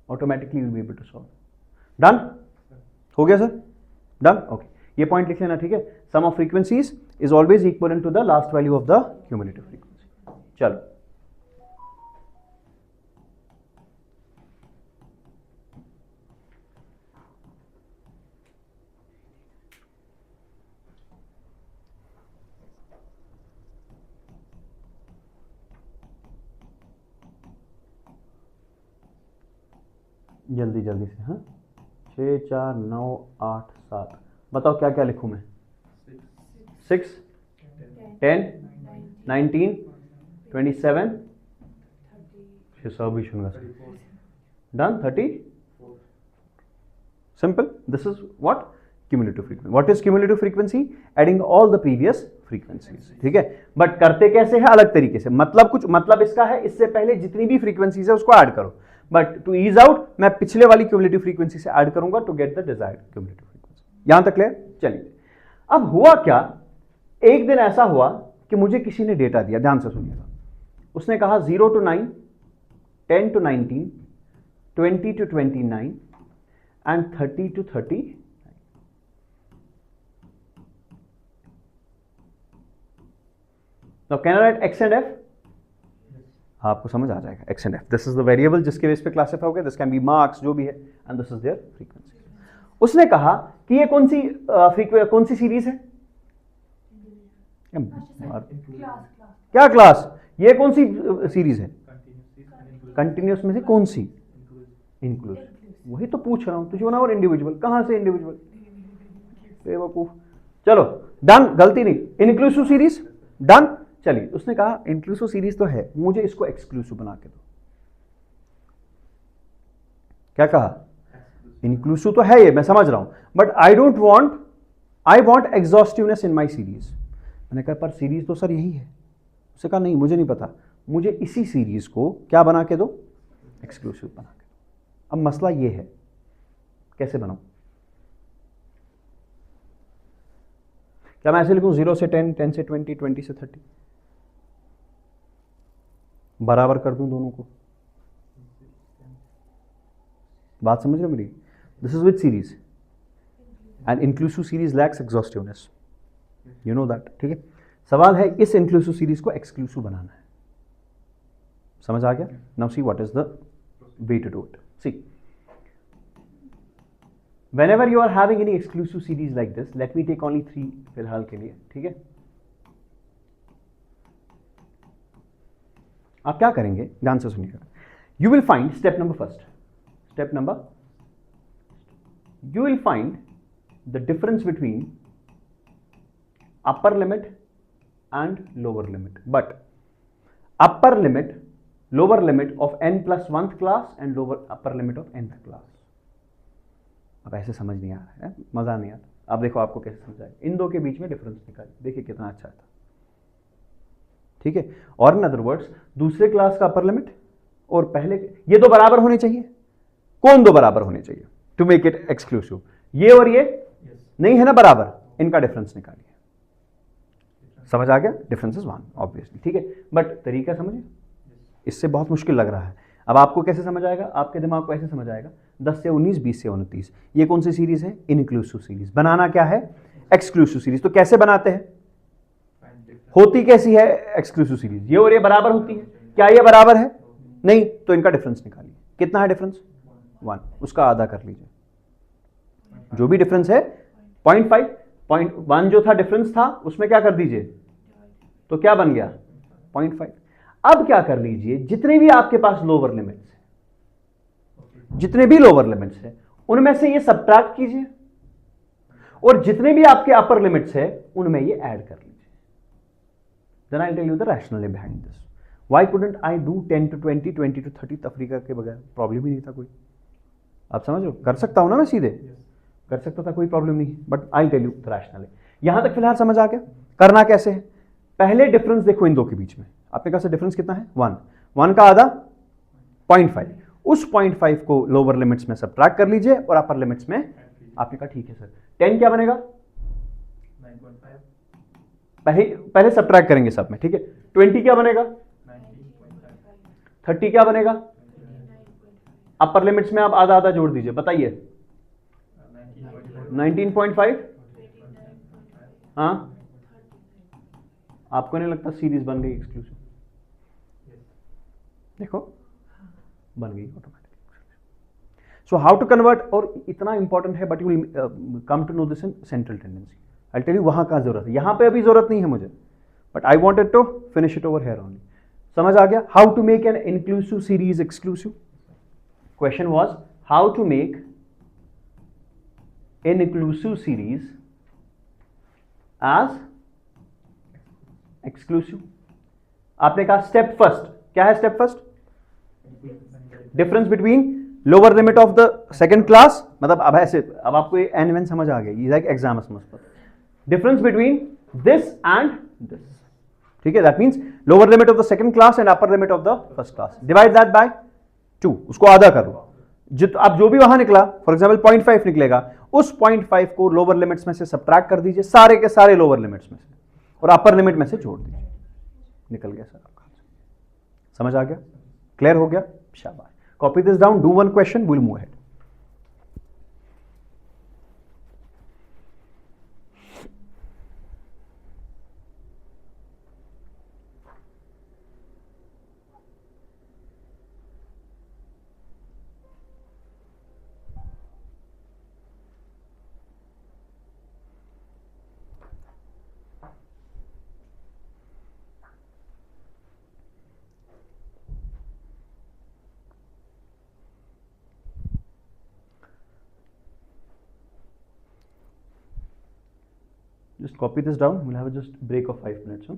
Speaker 1: automatically you will be able to solve. Done हो गया सर? Done, okay. ये पॉइंट लिख लेना, ठीक है? Sum of frequencies is always equal to the last value of the cumulative frequency. चलो जल्दी जल्दी से, हाँ 6 4 9 8 7, बताओ क्या क्या लिखूं मैं? 6 10 19 27 भी सुनगा sir. Done. 30 simple. This is what cumulative frequency. What is cumulative frequency? Adding all the previous frequencies, ठीक है? बट करते कैसे है? अलग तरीके से। मतलब कुछ मतलब इसका है, इससे पहले जितनी भी फ्रीक्वेंसीज है उसको ऐड करो, बट टू ईज आउट मैं पिछले वाली क्यूमुलेटिव फ्रीक्वेंसी से ऐड करूंगा to get the desired cumulative frequency. यहां तक क्लियर? चलिए, अब हुआ क्या, एक दिन ऐसा हुआ कि मुझे किसी ने डेटा दिया, ध्यान से सुनिएगा। उसने कहा 0 to 9, 10 to 19, 20 to 29 and 30 to 30। Now can I write x and f? आपको समझ आ जाएगा x and f। This is the variable जिसके बेस पे क्लासिफाई हो गया। दिस कैन बी मार्क्स, जो भी है, and this is there frequency. उसने कहा कि ये कौन सी सीरीज है? क्या क्लास? ये कौन सी सीरीज है? कंटिन्यूअस में से कौन सी? इंक्लूसिव। वही तो पूछ रहा हूं तुझे ना। और इंडिविजुअल कहां से? इंडिविजुअल बेवकूफ। चलो डन, गलती नहीं। Inclusive series, done. चलिए, उसने कहा इंक्लूसिव सीरीज तो है, मुझे इसको एक्सक्लूसिव बना के दो। क्या कहा? इंक्लूसिव तो है ये, मैं समझ रहा हूं, but I don't want, I want exhaustiveness in my series. मैंने कहा पर सीरीज तो सर यही है। उसने कहा नहीं, मुझे नहीं पता, मुझे इसी सीरीज को क्या बना के दो? एक्सक्लूसिव बना के दो। अब मसला ये है, कैसे बनाऊं? क्या मैं ऐसे लिखूं 0 से 10, 10 से 20, 20 से 30, बराबर कर दूं दोनों को? बात समझ रहे हो मेरी? This is with series and inclusive series lacks exhaustiveness, you know that, ठीक है? सवाल है इस इंक्लूसिव सीरीज को एक्सक्लूसिव बनाना है। समझ आ गया? Now see what is the way to do it. See, whenever you are having any exclusive series like this, let me take only 3 फिलहाल के लिए, ठीक है? आप क्या करेंगे, ध्यान से सुनिएगा। You will find step number first, step number, you will find the difference between upper limit and lower limit, but upper limit, lower limit of n plus 1th class and lower upper limit of nth class। अब ऐसे समझ नहीं आ रहा है, मजा नहीं आता। अब देखो आपको कैसे समझाए, इन दो के बीच में डिफरेंस निकालिए, देखिए कितना अच्छा था। ठीक है, और इन अदर वर्ड्स दूसरे क्लास का अपर लिमिट और पहले, ये दो बराबर होने चाहिए। कौन दो बराबर होने चाहिए टू मेक इट एक्सक्लूसिव? ये और ये नहीं है ना बराबर, इनका डिफरेंस निकालिए। समझ आ गया? डिफरेंस इज 1 ऑब्वियसली, ठीक है, बट तरीका समझिए, इससे बहुत मुश्किल लग रहा है। अब आपको कैसे समझ आएगा? आपके दिमाग को ऐसे समझ आएगा 10 से 19, 20 से 29, ये कौन सी सीरीज है? Inclusive series. बनाना क्या है? Exclusive series. तो कैसे बनाते हैं? होती कैसी है एक्सक्लूसिव सीरीज? ये और ये बराबर होती है। क्या ये बराबर है? नहीं, तो इनका डिफरेंस निकालिए। कितना है डिफरेंस? 1। उसका आधा कर लीजिए, जो भी डिफरेंस है 0.5, 0.1 जो था डिफरेंस था उसमें क्या कर दीजिए, तो क्या बन गया? 0.5। अब क्या कर लीजिए, जितने भी आपके पास लोअर लिमिट्स है, जितने भी लोअर लिमिट्स है उनमें से ये सब्ट्रैक्ट कीजिए, और जितने भी आपके अपर लिमिट्स है उनमें ये ऐड कर लीजिए। Then I tell you the rational behind this. Why couldn't I do 10 to 20, 20 to 30 तफरीका के बगैर? प्रॉब्लम ही नहीं था कोई। आप समझ लो, कर सकता हूं ना मैं, सीधे कर सकता था, कोई प्रॉब्लम नहीं, but I tell you the rational. यहां तक फिलहाल समझ आ गया करना कैसे है? पहले डिफरेंस देखो इन दो के बीच में, आपके पास डिफरेंस कितना है? 1। 1 का आधा 0.5, उस 0.5 को लोअर लिमिट्स में सब्ट्रैक्ट कर लीजिए और अपर लिमिट्स में। आपने कहा ठीक है सर, 10 क्या बनेगा?
Speaker 2: 9.5।
Speaker 1: पहले सब्ट्रैक्ट करेंगे सब में, ठीक है। 20 क्या बनेगा? 30 क्या बनेगा? अपर लिमिट्स में आप आधा आधा जोड़ दीजिए, बताइए। 19.5। हाँ, आपको नहीं लगता सीरीज बन गई एक्सक्लूसिव? देखो बन गई automatically. So how to convert, और इतना इंपॉर्टेंट है, but you will come to know this in central tendency. I tell you वहां का जरूरत है, यहां पे अभी जरूरत नहीं है मुझे, but I wanted to finish it over here only. समझ आ गया? How to make an inclusive series exclusive. Question was how to make an inclusive series as exclusive। आपने कहा स्टेप फर्स्ट, क्या है step first? Difference between lower limit of the second class, मतलब अब ऐसे, अब आपको ये एन वन समझ आ गया, ये लाइक एग्जाम समझ पर। Difference between this and this, ठीक है, that means lower limit of the second class and upper limit of the first class, divide that bye 2, उसको आधा करो। अब जो भी वहां निकला, फॉर एग्जाम्पल 0.5 निकलेगा, उस 0.5 को लोअर लिमिट्स में से सब्ट्रैक्ट कर दीजिए, सारे के सारे लोअर लिमिट्स में से, और अपर लिमिट में से जोड़ दीजिए। निकल गया सर आपका। समझ आ गया? क्लियर हो गया? शाबाश। Copy this down, do one question, will move ahead. Just copy this down. We'll have just break of 5 minutes.